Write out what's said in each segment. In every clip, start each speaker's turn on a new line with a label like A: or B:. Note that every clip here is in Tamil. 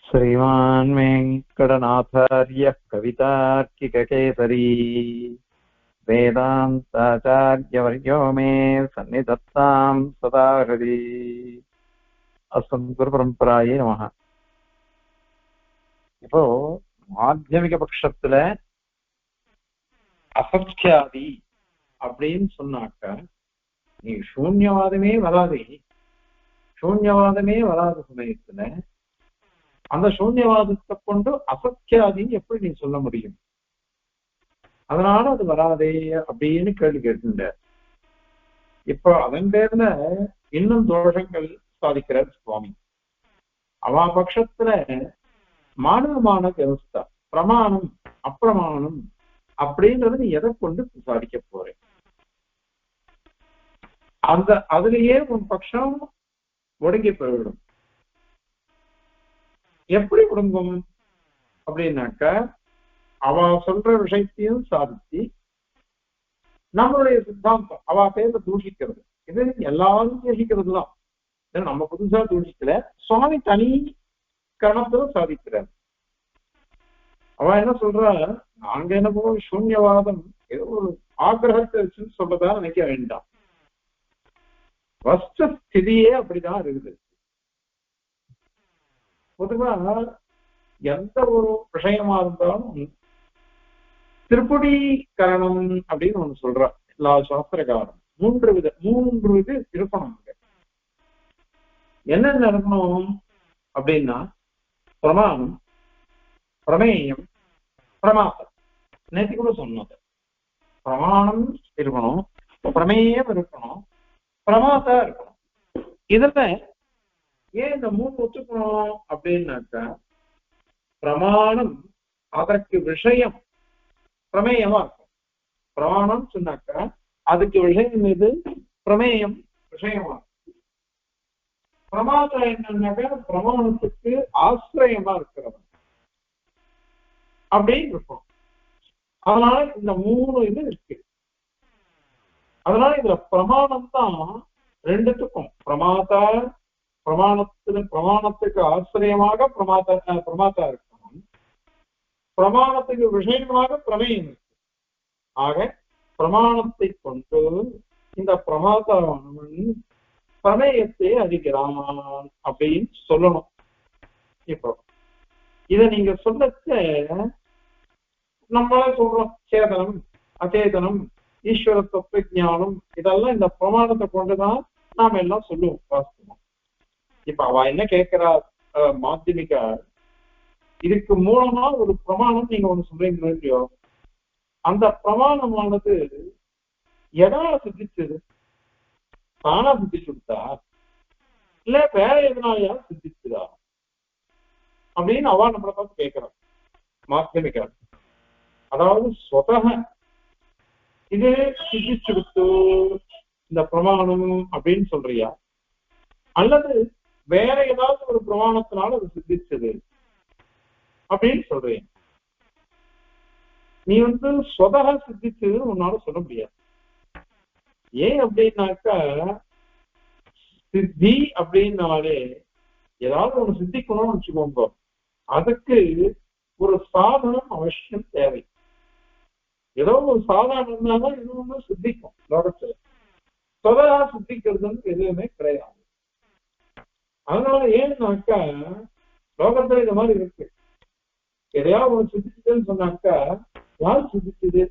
A: श्रीमान् वेङ्कटनाथार्यः कवितार्किककेसरी वेदान्ताचार्यवर्यो मे सन्निधत्तां सदा हृदि अस्मद्गुरुपरம்பராயே நமஹ. இப்போ மாத்தியமிக பட்சத்துல அசத்யாதி அப்படின்னு சொன்னாக்க நீ சூன்யவாதமே வராத சமயத்துல அந்த சூன்யவாதத்தை கொண்டு அசத்யாதின்னு எப்படி நீ சொல்ல முடியும்? அதனால அது வராதே அப்படின்னு கேள்வி கேட்டுட்ட. இப்போ அதன் பேர்ல இன்னும் தோஷங்கள் சாதிக்கிறார் சுவாமி. அவா பட்சத்துல மானவமான வியவஸ்தா பிரமாணம் அப்பிரமாணம் அப்படின்றது நீ எதை கொண்டு சாதிக்க போற? அதுலயே உன் பட்சம் ஒடுங்கி போய்விடும். எப்படி ஒடுங்கும் அப்படின்னாக்க அவ சொல்ற விஷயத்தையும் சாதிச்சு நம்மளுடைய சித்தாந்தம் அவ பேர்ல தூஷிக்கிறது, இது எல்லாரும் தூஷிக்கிறது தான். நம்ம புதுசா தூஷிக்கல, சுவாமி தனி கணத்துல சாதிக்கிறார். அவ என்ன சொல்றா, நாங்க என்ன போவோம் சூன்யவாதம் ஏதோ ஒரு ஆக்கிரகத்தை வச்சுன்னு சொல்றதா நினைக்க வேண்டாம். வஸ்துஸ்திதியே அப்படிதான் இருக்குது. பொதுவா எந்த ஒரு விஷயமா இருந்தாலும் திருப்புடீகரணம் அப்படின்னு ஒண்ணு சொல்றா எல்லா சாஸ்திரகாரம். மூன்று இது இருக்கணும். என்னென்ன இருக்கணும் அப்படின்னா பிரமாணம், பிரமேயம், பிரமாத்தம். நேற்று கூட சொன்னது. பிரமாணம் இருக்கணும், பிரமேயம் இருக்கணும், பிரமாத்தா இருக்கணும். இதுல ஏன் இந்த மூணு ஒத்துக்கணும் அப்படின்னாக்கா பிரமாணம் அதற்கு விஷயம் பிரமேயமா இருக்கும். பிரமாணம் சொன்னாக்கா அதுக்கு விஷயம் இது பிரமேயம் விஷயமா இருக்கும். பிரமாத்தம் என்னன்னாக்கா பிரமாணத்துக்கு ஆசிரியமா இருக்கிறவன் அப்படின்னு இருக்கும். அதனால இந்த மூணு இது இருக்கு. அதனால இதுல பிரமாணம் தான் ரெண்டுத்துக்கும் பிரமாத்தா பிரமாணத்துக்கு ஆசிரியமாக பிரமாத்தா இருக்கணும், பிரமாணத்துக்கு விஷயமாக பிரமேயம் இருக்கு. ஆக பிரமாணத்தை கொண்டு இந்த பிரமாத்தானவன் பிரமேயத்தை அறிகிறான் அப்படின்னு சொல்லணும். இப்போ இத நீங்க சொல்லச்ச நம்மளே சொல்றோம் சேதனம் அச்சேதனம் ஈஸ்வர தத்துவ ஞானம் இதெல்லாம் இந்த பிரமாணத்தை கொண்டுதான் நாம எல்லாம் சொல்லுவோம் வாஸ்தவம். இப்ப அவ என்ன கேட்கிறா மாத்தியமிகா, இதுக்கு மூலமா ஒரு பிரமாணம் நீங்க ஒண்ணு சொல்றீங்களோ இல்லையோ, அந்த பிரமாணமானது எதனால சித்திச்சது? தானா சித்திச்சு கொடுத்தா இல்ல வேற எதனாலயா சித்திச்சுதா அப்படின்னு அவ நம்மளை பார்த்து கேட்கிறான் மாத்தியமிகா. அதாவது சொதக இது சித்திச்சு கொடுத்து இந்த பிரமாணம் அப்படின்னு சொல்றியா, அல்லது வேற ஏதாவது ஒரு பிரமாணத்தினால அது சித்திச்சது அப்படின்னு சொல்றீங்க? நீ சொதக சித்திச்சது உன்னால சொல்ல முடியாது. ஏன் அப்படின்னாக்கா சித்தி அப்படின்னாலே ஏதாவது ஒண்ணு சித்திக்கணும்னு வச்சுக்கோங்க, அதுக்கு ஒரு சாதனம் அவசியம் தேவை. ஏதோ ஒரு சாதனம் இருந்தாலும் இது ஒண்ணு சித்திக்கும். லோகத்துல சொதகா சித்திக்கிறதுன்னு எதுவுமே கிடையாது. அதனால ஏன்னாக்கா லோகத்துல இந்த மாதிரி இருக்கு. எதையாவது ஒண்ணு சித்திச்சுதுன்னு சொன்னாக்கா யார் சித்திச்சது,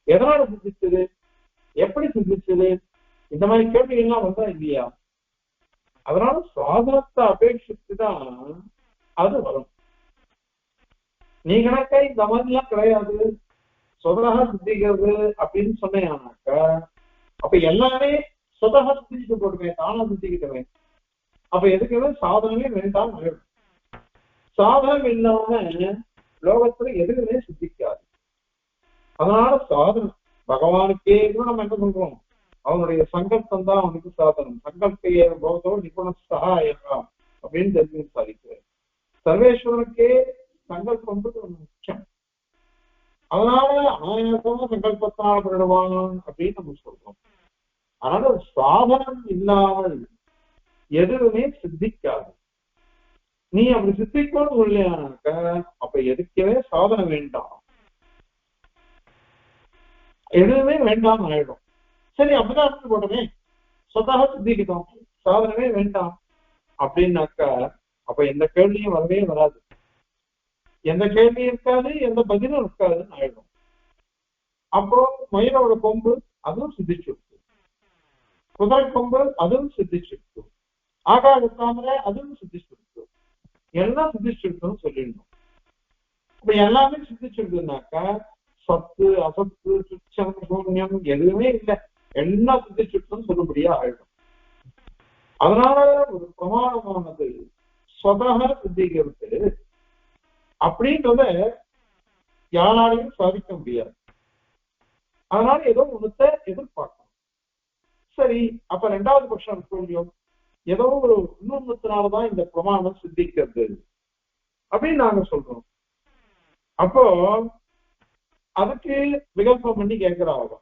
A: எதனால சித்திச்சது, எப்படி சித்திச்சது, இந்த மாதிரி கேள்விகள்லாம் வந்தா இல்லையா? அதனால சாதனத்தை அபேட்சித்துதான் அது வரும். நீ கணக்கா இந்த மாதிரி எல்லாம் கிடையாது, சொதகா சித்திக்கிறது அப்படின்னு சொன்னாக்கா அப்ப எல்லாமே சொதகா சித்திச்சுட்டு போடுவேன், தானா சித்திக்கிட்டவன். அப்ப எதுக்குமே சாதனமே வேண்டாம். சாதனம் இல்லாம லோகத்துல எதுவுமே சித்திக்காது. அதனால சாதனம் பகவானுக்கே கூட நம்ம என்ன சொல்றோம், அவனுடைய சங்கல்பம் தான் அவனுக்கு சாதனம். சங்கல்பைய போதோ நிபுண சகாயகா அப்படின்னு தெரிஞ்சு சாதிக்கிறார். சர்வேஸ்வரனுக்கே சங்கல்பம் முக்கியம். அதனால அனாயாசமா சங்கல்பத்தினால் பண்ணிடுவான் அப்படின்னு நம்ம சொல்றோம். அதனால சாதனம் இல்லாமல் எதுவுமே சித்திக்காது. நீ அப்படி சித்திக்கோன்னு சொல்லியானாக்க அப்ப எதுக்கவே சாதனை வேண்டாம், எதுவுமே வேண்டாம் ஆயிடும். சரி அப்படிதான் அர்த்தம் போட்டமே, சொத்தாக சித்திக்கிட்டோம், சாதனமே வேண்டாம் அப்படின்னாக்கா அப்ப எந்த கேள்வியும் வரவே வராது, எந்த கேள்வியும் இருக்காது, எந்த பதிலும் இருக்காதுன்னு ஆயிடும். அப்புறம் மயிலோட கொம்பு அதுவும் சித்திச்சுருக்கு, குதிரை கொம்பு அதுவும் சித்திச்சுருக்கு, ஆகாய தாமரை அதுவும் சித்திச்சுருக்கு, எல்லாம் சித்திச்சுருக்குன்னு சொல்லிடணும். இப்ப எல்லாமே சித்திச்சுருக்குனாக்கா சத்து அசத்து சுச்சம் சூன்யம் எதுவுமே இல்லை, எல்லாம் சித்திச்சுருக்குன்னு சொல்லும்படியா ஆயிடும். அதனால ஒரு பிரமாணமானது சொதாக சித்திக்கிறது அப்படின்றத யாராலையும் சாதிக்க முடியாது. அதனால ஏதோ ஒண்ணுத்த எதிர்பார்க்கணும். சரி, அப்ப ரெண்டாவது பட்சம் சொல்லியும் ஏதோ ஒரு இன்னொன்னுத்தினாலதான் இந்த பிரமாணம் சித்திக்கிறது அப்படின்னு நாங்க சொல்றோம். அப்போ அதுக்கு விகல்பம் பண்ணி கேட்கிறாங்க,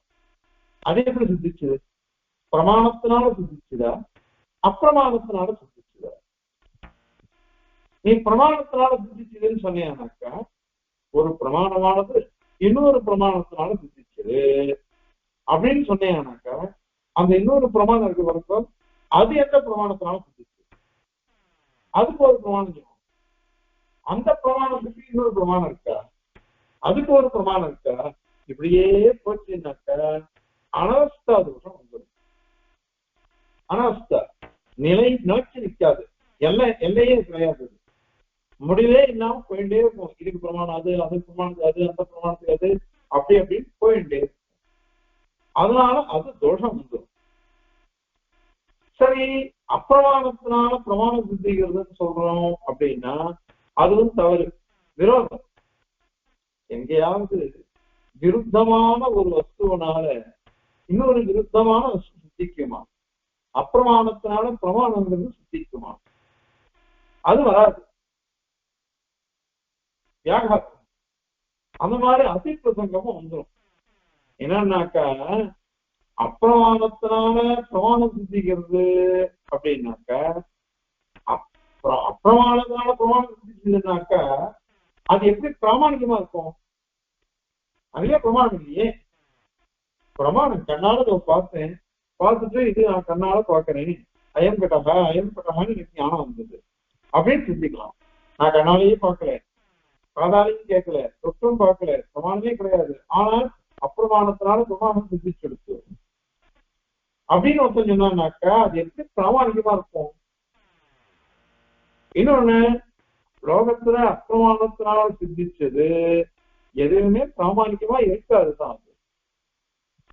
A: அது எப்படி சித்திச்சுது, பிரமாணத்தினால சித்திச்சுதா அப்பிரமாணத்தினால சித்திச்சுதா? நீ பிரமாணத்தினால சித்திச்சுதுன்னு சொன்னீங்கன்னாக்கா ஒரு பிரமாணமானது இன்னொரு பிரமாணத்தினால சித்திச்சுது அப்படின்னு சொன்னீங்கன்னாக்கா அந்த இன்னொரு பிரமாணம் இருக்கு வரைக்கும் அது எந்த பிரமாணத்தினால சித்திச்சு, அதுக்கு ஒரு பிரமாணம் இருக்கும், அந்த பிரமாணத்துக்கு இன்னொரு பிரமாணம் இருக்கா, அதுக்கு ஒரு பிரமாணம் இருக்கா, இப்படியே போச்சுன்னாக்கா அனவஸ்தா தோஷம் வந்துடும். அனவஸ்தா நிலை நோக்கி நிற்காது, எல்லையே கிடையாது, முடிவே இல்லாம போயிட்டே இருக்கும். இதுக்கு பிரமாணம் அது, அது பிரமாணத்துக்கு அது, அந்த பிரமாணத்துக்கு அது, அப்படி அப்படின்னு போயிட்டே இருக்கும். அதனால அது தோஷம் வந்துடும். சரி, அப்பிரமாணத்தினால பிரமாணம் சித்திக்கிறதுன்னு சொல்றோம் அப்படின்னா அதுவும் தவறு, விரோதம். எங்கேயாவது விருத்தமான ஒரு வஸ்துவனால இன்னொரு விருத்தமான வஸ்து சித்திக்குமா? அப்பிரமாணத்தினால பிரமாணங்கிறது சித்திக்குமா? அது வராது. வியாகாரம் அந்த மாதிரி அதிப்பிரசங்கமும் வந்துடும். என்னன்னாக்கா அப்பிரமாணத்தினால பிரமாணம் சித்திக்கிறது அப்படின்னாக்கா அப்பிரமாணத்தினால பிரமாணம் சித்திச்சதுன்னாக்கா அது எப்படி பிராமணிகமா இருக்கும்? அதுவே பிரமாணம் இல்லையே. பிரமாணம் கண்ணால பார்த்தேன், பார்த்துட்டு இது நான் கண்ணால பார்க்கிறேன், அயம் கட்டகான்னு எனக்கு ஞானம் வந்தது அப்படின்னு சிந்திக்கலாம். நான் கண்ணாலேயே பார்க்கல, காதாலையும் கேட்கல, தொற்றும் பார்க்கல, பிரமாணமே கிடையாது, ஆனால் அப்பிரமாணத்தினால பிரமாணம் சித்திச்செடுத்து அப்படின்னு ஒருத்தன் சொன்னான்னாக்கா அது எப்படி பிராமணிகமா இருக்கும்? இன்னொன்னு, லோகத்துல அப்பிரமாணத்தினால் சித்திச்சது எதுவுமே பிராமணிகமா இருக்காதுதான். அது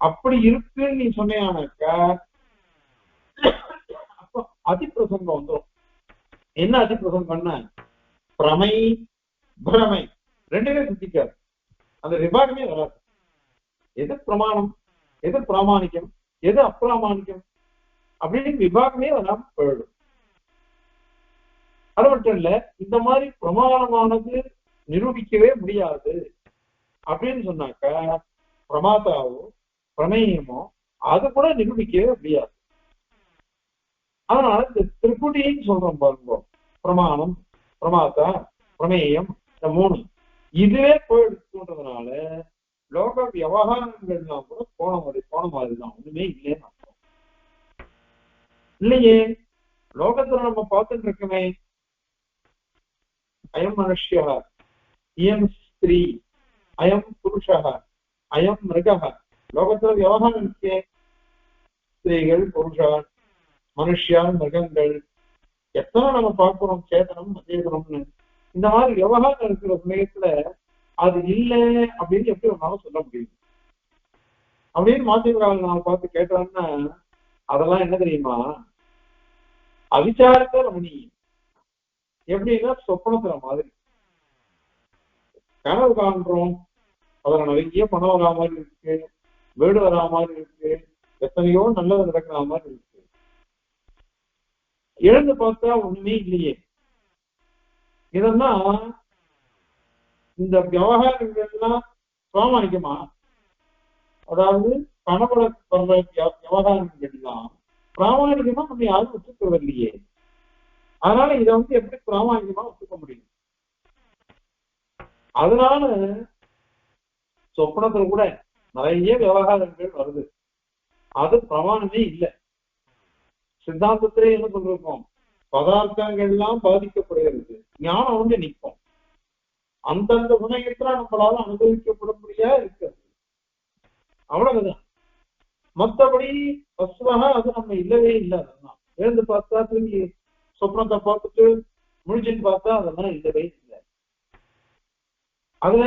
A: அப்படி இருக்குன்னு நீ சொன்னாக்கா அப்ப அதிப்பிரசங்கம் வந்துடும். என்ன அதிப்பிரசங்கம் பண்ண? பிரமை பிரமை ரெண்டுமே சித்திக்காது, அந்த விபாகமே வராது. எது பிரமாணம், எது பிராமணிக்கம், எது அப்பிராமணிக்கம் அப்படின்னு விபாகமே வராம போயிடும். அது மட்டும் இல்ல, இந்த மாதிரி பிரமாணமானது நிரூபிக்கவே முடியாது அப்படின்னு சொன்னாக்கா பிரமாதாவோ பிரமேயமோ அது கூட நிரூபிக்கவே முடியாது. அதனால இந்த திரிபுடின்னு சொல்றோம் பாருங்க, பிரமாணம் பிரமாதா பிரமேயம் இந்த மூணு இதுவே போயிடுச்சுன்றதுனால லோக விவகாரங்கள்லாம் கூட போன மாதிரிதான், ஒண்ணுமே இல்லைன்னு அர்த்தம். இல்லையே, லோகத்துல நம்ம பார்த்துட்டு இருக்கமே, அயம் மனுஷ்யா, இயம் ஸ்திரீ, அயம் புருஷா, அயம் மிருகா, லோகத்துல விவகாரம் இருக்கே, ஸ்திரீகள் புருஷன் மனுஷியான் மிருகங்கள் எத்தனை நம்ம பார்க்கிறோம், சேதனம் அச்சேதனம்னு. இந்த மாதிரி விவகாரம் இருக்கிற சமயத்துல அது இல்லை அப்படின்னு எப்படி ஒன்னாலும் சொல்ல முடியும்? அப்படின்னு மாத்தியக்காரன் நான் பார்த்து கேட்டான்னா அதெல்லாம் என்ன தெரியுமா, அவிச்சாரத்தை ரமணி, எப்படின்னா சொப்பனத்துல மாதிரி கனவு காண்றோம், அதுல நிறைய பணம் வரா மாதிரி இருக்கு, வீடு வரா மாதிரி இருக்கு, எத்தனையோ நல்லது நடக்கிற மாதிரி இருக்கு, எழுந்து பார்த்தா ஒண்ணுமே இல்லையே. இதெல்லாம் இந்த விவகாரங்கள்லாம் பிராமணிக்கமா? அதாவது கனவுல வர்ற விவகாரங்கள்லாம் பிராமணிகமா நம்ம யாரும் ஒத்துக்கவில்லையே. அதனால இதை வந்து எப்படி பிராமாணிகமா ஒத்துக்க முடியும்? அதனால சொப்பனத்துல கூட நிறைய விவகாரங்கள் வருது, அது பிரமாணமே இல்லை. சித்தாந்தத்திலே என்ன சொல்லிருக்கோம், பதார்த்தங்கள் எல்லாம் பாதிக்கப்படுகிறது, ஞானம் வந்து நிற்கும். அந்தந்த சமயத்துல நம்மளால அனுபவிக்கப்படும்படியா இருக்கிறது, அவ்வளவுதான். மற்றபடி வசுவாக அது நம்ம இல்லவே இல்லை. அதெல்லாம் எழுந்து பார்த்தா திரும்பி சொப்னத்தை பார்த்துட்டு முழிச்சுன்னு பார்த்தா அதெல்லாம் இல்லவே இல்லை. அதுல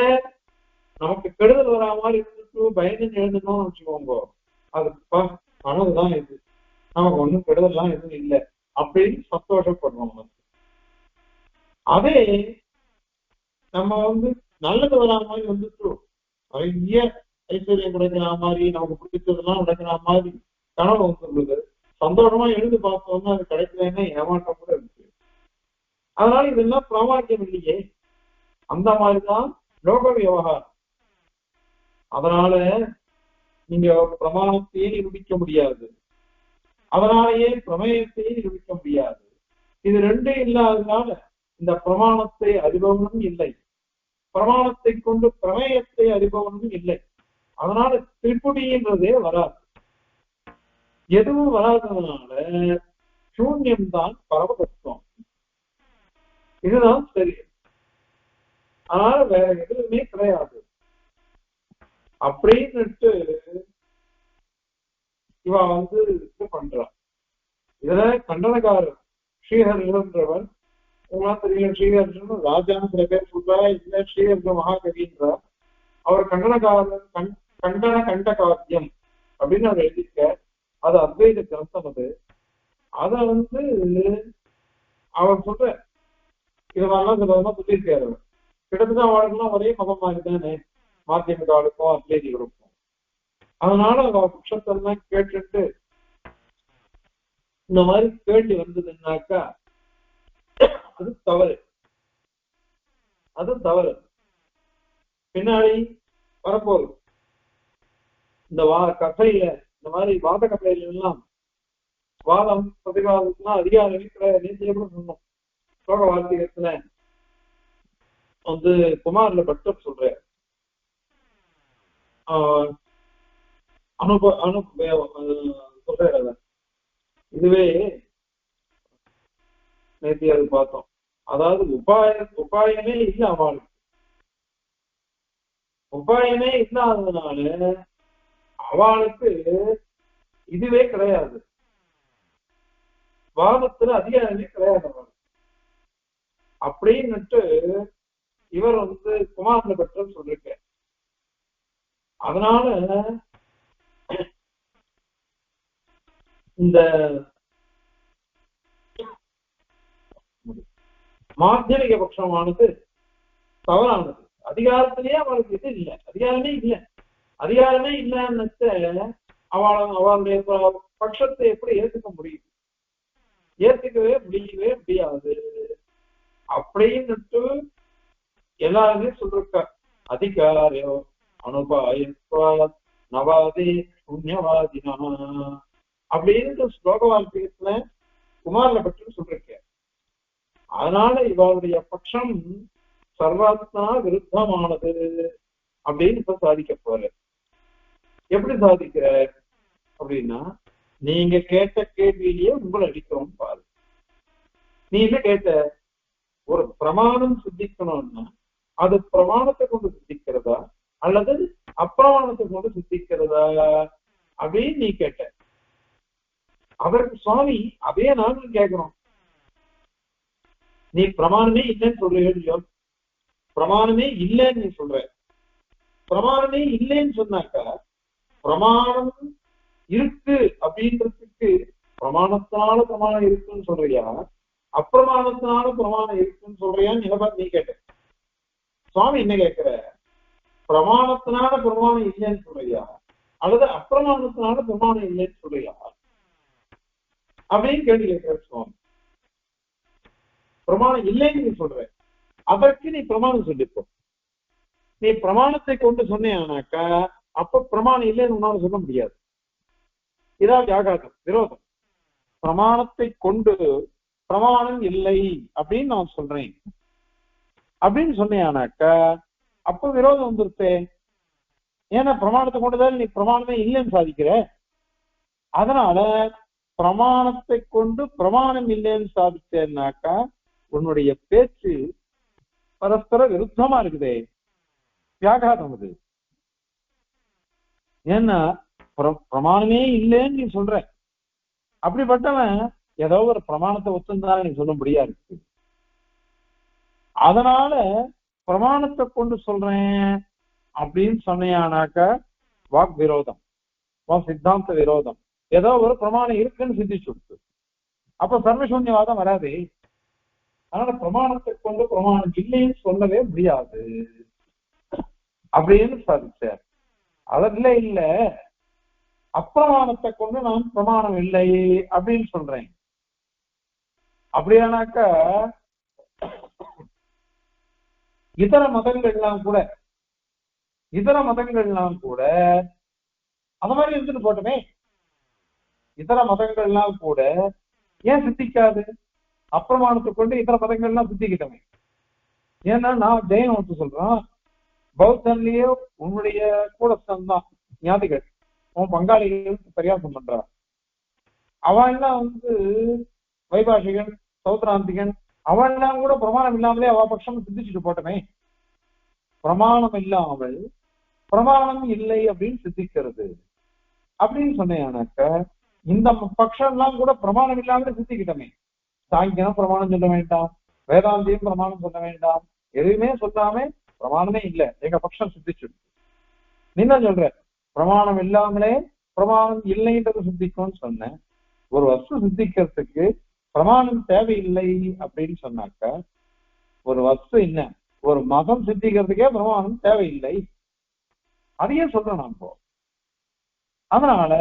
A: நமக்கு கெடுதல் வரா மாதிரி இருந்துட்டு பயந்து எழுந்தணும்னு வச்சுக்கோங்க, அது கனவுதான் இது, நமக்கு ஒண்ணும் கெடுதல்லாம் எதுவும் இல்லை அப்படின்னு சந்தோஷப்படுறோம். அதே நம்ம வந்து நல்லது வரா மாதிரி வந்துட்டு நிறைய ஐஸ்வர்யம் கிடைக்கிற மாதிரி, நமக்கு பிடிச்சதெல்லாம் கிடைக்கிற மாதிரி கனவு வந்துருக்குது, சந்தோஷமா எழுந்து பார்த்தோம்னா அது கிடைக்கலன்னா ஏமாற்றம் கூட இருக்கு. அதனால இதெல்லாம் பிராமாணியம் இல்லையே. அந்த மாதிரிதான் லோக விவகாரம். அதனால நீங்க பிரமாணத்தையே நிரூபிக்க முடியாது, அதனாலேயே பிரமேயத்தையே நிரூபிக்க முடியாது. இது ரெண்டும் இல்லாததுனால இந்த பிரமாணத்தை அறிபவனும் இல்லை, பிரமாணத்தை கொண்டு பிரமேயத்தை அறிபவனும் இல்லை. அதனால திரிபுடின்றதே வராது. எதுவும் வராததுனால சூன்யம்தான் பரமதத்துவம், இதுதான் சரி. அதனால வேற எதுவுமே கிடையாது அப்படின்னுட்டு இவ வந்து இது பண்றான். இதுல கண்டனக்காரர் ஸ்ரீஹர்ன்றவர், உங்களாம் தெரியல, ஸ்ரீஹர்ஷன் ராஜான்னு சில பேர் சொல்றா, இல்ல ஸ்ரீஹர்ஷ மகாகவின்றா. அவர் கண்டனக்காரர் கண்டன கண்ட காவியம் அப்படின்னு அவர் எழுதிக்க, அது அத்வைத கிரந்தம். அது அதை வந்து அவர் சொல்ற இது மாதிரிலாம் சில சொல்லியிருக்காரு. அவர் கிட்டத்தட்ட அவளுக்கெல்லாம் ஒரே மதம் மாதிரி தானே, மாத்தியமிகாலுக்கும் அத்வைதிகளுக்கும். அதனால அவ பட்சத்தெல்லாம் கேட்டுட்டு இந்த மாதிரி கேள்வி வந்ததுன்னாக்கா அது தவறு, அது தவறு. பின்னாடி வரப்போகுது இந்த கதையில, இந்த மாதிரி வாத கதையில எல்லாம் வாதம் பிரதிவாதம்லாம் அதிகாரமே கிடையாது. எப்படி சொன்னோம், சோக வார்த்தைகத்துல வந்து குமார்ல பட்டம் சொல்ற சொல்ற இதுவே நேற்று அது பார்த்தோம். அதாவது உபாயமே இல்லை அவளுக்கு, உபாயமே இல்லாததுனால அவளுக்கு இதுவே கிடையாது, வாதத்துல அதிகாரமே கிடையாது அவளுக்கு அப்படின்னுட்டு இவர் வந்து குமார்ல பெற்ற சொல்லிருக்க. அதனால இந்த மாத்தியமிக பட்சமானது தவறானது. அதிகாரத்திலேயே அவளுக்கு இது இல்லை, அதிகாரமே இல்லை. அதிகாரமே இல்லைன்னு அவளுடைய பட்சத்தை எப்படி ஏற்றுக்க முடியும்? ஏற்றுக்கவே முடியாது அப்படின்னுட்டு எல்லாருமே சொல்லிருக்க. அதிகாரியோ அனுபாயத்வா நவாதே புண்ணியவாதினா அப்படின்னு ஸ்லோக வாக்கியத்துல குமார்ல பற்றி சொல்லிருக்க. அதனால இவருடைய பட்சம் சர்வாத்மா விருத்தமானது அப்படின்னு இப்ப சாதிக்க போற. எப்படி சாதிக்கிற அப்படின்னா, நீங்க கேட்ட கேள்வியிலேயே உங்களை அடிக்கிறோம் பாரு. நீ என்ன கேட்ட, ஒரு பிரமாணம் சித்திக்கணும்னா அது பிரமாணத்தை கொண்டு சித்திக்கிறதா அல்லது அப்பிரமாணத்தை கொண்டு சித்திக்கிறதா அப்படின்னு நீ கேட்ட. அதற்கு சுவாமி அதே நாங்களும் கேட்கிறோம். நீ பிரமாணமே இல்லைன்னு சொல்றியோ, பிரமாணமே இல்லைன்னு நீ சொல்ற. பிரமாணமே இல்லைன்னு சொன்னாக்கா பிரமாணம் இருக்கு அப்படின்றதுக்கு பிரமாணத்தினால பிரமாணம் இருக்குன்னு சொல்றியா, அப்பிரமாணத்தினால பிரமாணம் இருக்குன்னு சொல்றியான்னு நீ கேட்ட. சுவாமி என்ன கேட்கிற, பிரமாணத்தினால பிரமாணம் இல்லைன்னு சொல்றியா அல்லது அப்பிரமாணத்தினால பிரமாணம் இல்லைன்னு சொல்றியா அப்படின்னு கேள்வி கேட்கிற சுவாமி. பிரமாணம் இல்லைன்னு நீ சொல்ற, அதற்கு நீ பிரமாணம் சொல்லிப்போ. நீ பிரமாணத்தை கொண்டு சொன்னாக்கா அப்ப பிரமாணம் இல்லைன்னு உன்னால சொல்ல முடியாது. இதான் வியாகாரம், விரோதம். பிரமாணத்தை கொண்டு பிரமாணம் இல்லை அப்படின்னு நான் சொல்றேன் அப்படின்னு சொன்னேனாக்க அப்ப விரோதம் வந்துருப்பே. ஏன்னா பிரமாணத்தை கொண்டுதான் நீ பிரமாணமே இல்லைன்னு சாதிக்கிற. அதனால பிரமாணத்தை கொண்டு பிரமாணம் இல்லைன்னு சாதிச்சேன்னாக்கா உன்னுடைய பேச்சு பரஸ்பர விருத்தமா இருக்குதே, வியாகாரம் அது. ஏன்னா பிரமாணமே இல்லைன்னு நீ சொல்ற, அப்படிப்பட்டவன் ஏதோ ஒரு பிரமாணத்தை ஒத்துந்தாலும் நீ சொல்ல முடியாது. அதனால பிரமாணத்தை கொண்டு சொல்றேன் அப்படின்னு சொன்னையானாக்க வாக் விரோதம், சித்தாந்த விரோதம். ஏதோ ஒரு பிரமாணம் இருக்குன்னு சிந்திச்சு கொடுத்து அப்ப சர்வசூன்யவாதம் வராது. அதனால பிரமாணத்தை கொண்டு பிரமாணம் இல்லைன்னு சொல்லவே முடியாது அப்படின்னு சாதிச்சார். அதுல இல்ல அப்பிரமாணத்தை கொண்டு நான் பிரமாணம் இல்லை அப்படின்னு சொல்றேன். அப்படியானாக்க இதர மதங்கள்லாம் கூட அந்த மாதிரி இருந்துட்டு போட்டோமே. இதர மதங்கள்லாம் கூட ஏன் சித்திக்காது? அப்பிரமாணத்தை கொண்டு இதர மதங்கள்லாம் சித்திக்கிட்டோமே. ஏன்னா நான் ஜெயன் சொல்றேன், பௌத்தன்லயே உன்னுடைய கூடஸ்தான் தான் ஞாதிகள், உன் பங்காளிகளுக்கு பரியாசம் பண்றா. அவன் எல்லாம் வைபாஷிகன், சௌத்ராந்திகன், அவன் எல்லாம் கூட பிரமாணம் இல்லாமலே அவ பட்சம் சித்திச்சுட்டு போட்டமே. பிரமாணம் இல்லாமல் பிரமாணம் இல்லை அப்படின்னு சித்திக்கிறது அப்படின்னு சொன்னேனாக்க இந்த பட்சம் எல்லாம் கூட பிரமாணம் இல்லாமலே சித்திக்கிட்டமே. சாங்கியம் பிரமாணம் சொல்ல வேண்டாம், வேதாந்தியம் பிரமாணம் சொல்ல வேண்டாம், எதுவுமே சொல்லாம பிரமாணமே இல்லை எங்க பட்சம் சித்திச்சு. நீ தான் சொல்ற பிரமாணம் இல்லாமலே பிரமாணம் இல்லைன்றது சித்திக்கும்னு சொன்ன. ஒரு வஸ்து சித்திக்கிறதுக்கு பிரமாணம் தேவையில்லை அப்படின்னு சொன்னாக்க ஒரு வஸ்து என்ன, ஒரு மதம் சித்திக்கிறதுக்கே பிரமாணம் தேவையில்லை, அதையே சொல்றேன் நான் இப்போ. அதனால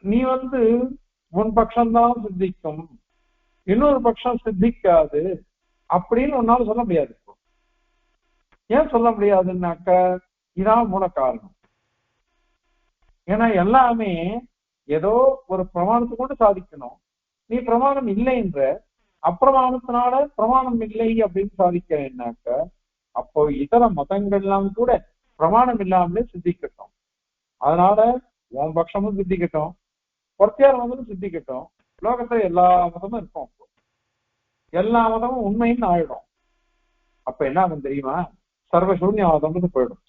A: நீ உன் பட்சம்தான் சித்திக்கும், இன்னொரு பட்சம் சித்திக்காது அப்படின்னு உன்னால சொல்ல முடியாது. ஏன் சொல்ல முடியாதுன்னாக்க இதான் மூல காரணம். ஏன்னா எல்லாமே ஏதோ ஒரு பிரமாணத்தை கொண்டு சாதிக்கணும். நீ பிரமாணம் இல்லைன்ற அப்பிரமாணத்தினால பிரமாணம் இல்லை அப்படின்னு சாதிக்கிறேன்னாக்க அப்போ இதர மதங்கள்லாம் கூட பிரமாணம் இல்லாமலே சித்திக்கட்டும். அதனால உன் பட்சமும் சித்திக்கட்டும், பொறுத்தியார் மதமும் சித்திக்கட்டும். உலகத்துல எல்லா மதமும் இருக்கும், எல்லா மதமும் உண்மைன்னு ஆயிடும். அப்ப என்ன ஆகும் தெரியுமா? சர்வசூன்யவாதம்னு போயிடும்.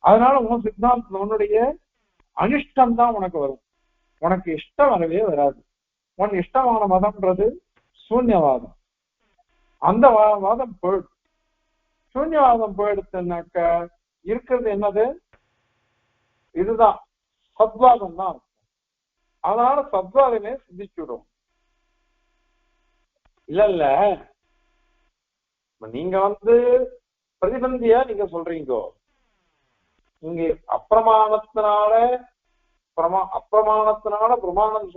A: அதனால உன் சித்தாந்தம் உன்னுடைய அனிஷ்டம் தான் உனக்கு வரும், உனக்கு இஷ்டம் வரவே வராது. உன் இஷ்டமான மதம்ன்றது சூன்யவாதம். அந்த வாதம் போயிடும். சூன்யவாதம் போயிடுச்சுன்னாக்க இருக்கிறது என்னது? இதுதான் சத்வாதம் தான். அதனால சத்வாதமே சிந்திச்சுடும். இல்ல நீங்க பிரதிபந்தியா நீங்க சொல்றீங்க, இங்க அப்பிரமாணத்தினால பிரமாணம்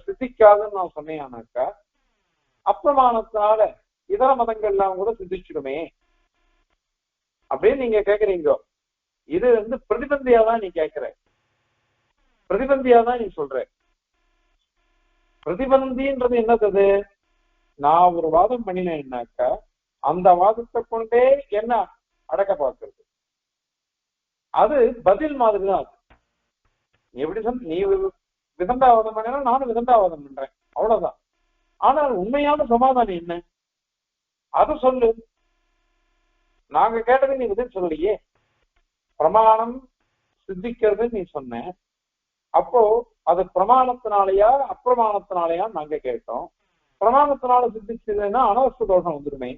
A: சித்திக்காதுன்னு நான் சொன்னேன்னாக்கா அப்பிரமாணத்தினால இதர மதங்கள்லாம் கூட சித்திச்சிடுமே அப்படின்னு நீங்க கேக்குறீங்க. இது பிரதிபந்தியா தான் நீ கேட்கிற, பிரதிபந்தியா தான் நீ சொல்ற. பிரதிபந்தின்றது என்னது? நான் ஒரு வாதம் பண்ணினேன்னாக்கா அந்த வாதத்தை கொண்டே என்ன அடக்க பார்க்கிறது, அது பதில் மாதிரி தான். எப்படி நீ விதண்டாவாதம் பண்ணா நானும் விதண்டாவாதம் பண்றேன், அவ்வளவுதான். ஆனால் உண்மையான சமாதானம் என்ன அது சொல்லு. நாங்க கேட்டது நீ பதில் சொல்லலையே. பிரமாணம் சித்திக்கிறது நீ சொன்ன, அப்போ அது பிரமாணத்தினாலயா அப்பிரமாணத்தினாலயா நாங்க கேட்டோம். பிரமாணத்தினால சித்திச்சதுன்னா அனவஸ்த தோஷம் வந்துடுமே.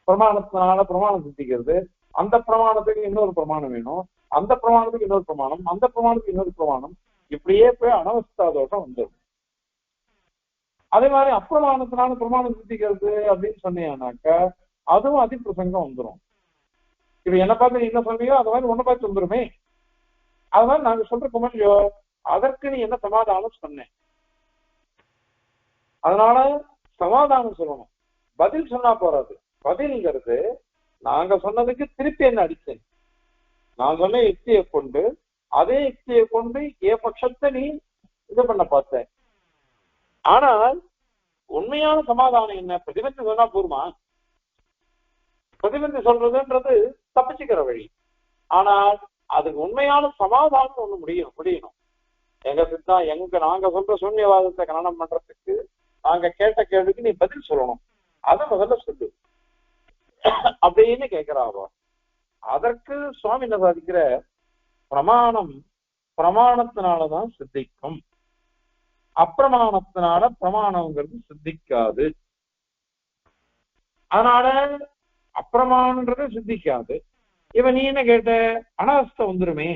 A: பிரமாணத்தினால பிரமாணம் சித்திக்கிறது, அந்த பிரமாணத்துக்கு இன்னொரு பிரமாணம் வேணும், அந்த பிரமாணத்துக்கு இன்னொரு பிரமாணம், அந்த பிரமாணத்துக்கு இன்னொரு பிரமாணம், இப்படியே போய் அனவஸ்தா தோஷம் வந்துடும். அதே மாதிரி அப்பிரமாணத்தினால பிரமாணம் சித்திக்கிறது அப்படின்னு சொன்னீங்கன்னாக்க அதுவும் அதிப்பிரசங்கம் வந்துடும். இப்ப என்ன பார்த்து நீ என்ன சொன்னியோ அது மாதிரி ஒன்ன பார்த்து வந்துருமே. அதனால நாங்க சொல்ற குமரியோ அதற்கு நீ என்ன சமாதானம் சொன்ன? அதனால சமாதானம் சொல்லணும், பதில் சொன்னா போறாது. பதில்ங்கிறது நாங்க சொன்னதுக்கு திருப்பி என்ன அடிச்சேன், நான் சொன்ன யுக்தியை கொண்டு அதே யுக்தியை கொண்டு என் பட்சத்தை நீ இது பண்ண பார்த்த. ஆனால் உண்மையான சமாதானம் என்ன? பிரதிபந்தி சொன்னா போருமா? பிரதிபந்தி சொல்றதுன்றது தப்பிச்சுக்கிற வழி. ஆனால் அதுக்கு உண்மையான சமாதானம் ஒண்ணு முடியணும். நாங்க சொல்ற சூன்யவாதத்தை கணனம் பண்றதுக்கு நாங்க கேட்ட கேள்விக்கு நீ பதில் சொல்லணும். அதை முதல்ல சொல்லு அப்படின்னு கேட்கிறாவோ. அதற்கு சுவாமி என்ன சாதிக்கிற, பிரமாணத்தினாலதான் சித்திக்கும், அப்பிரமாணத்தினால பிரமாணங்கிறது சித்திக்காது. அதனால அப்பிரமாணன்றது சித்திக்காது. இவன் நீ என்ன கேட்ட, அனாவஸ்தை வந்துருமே.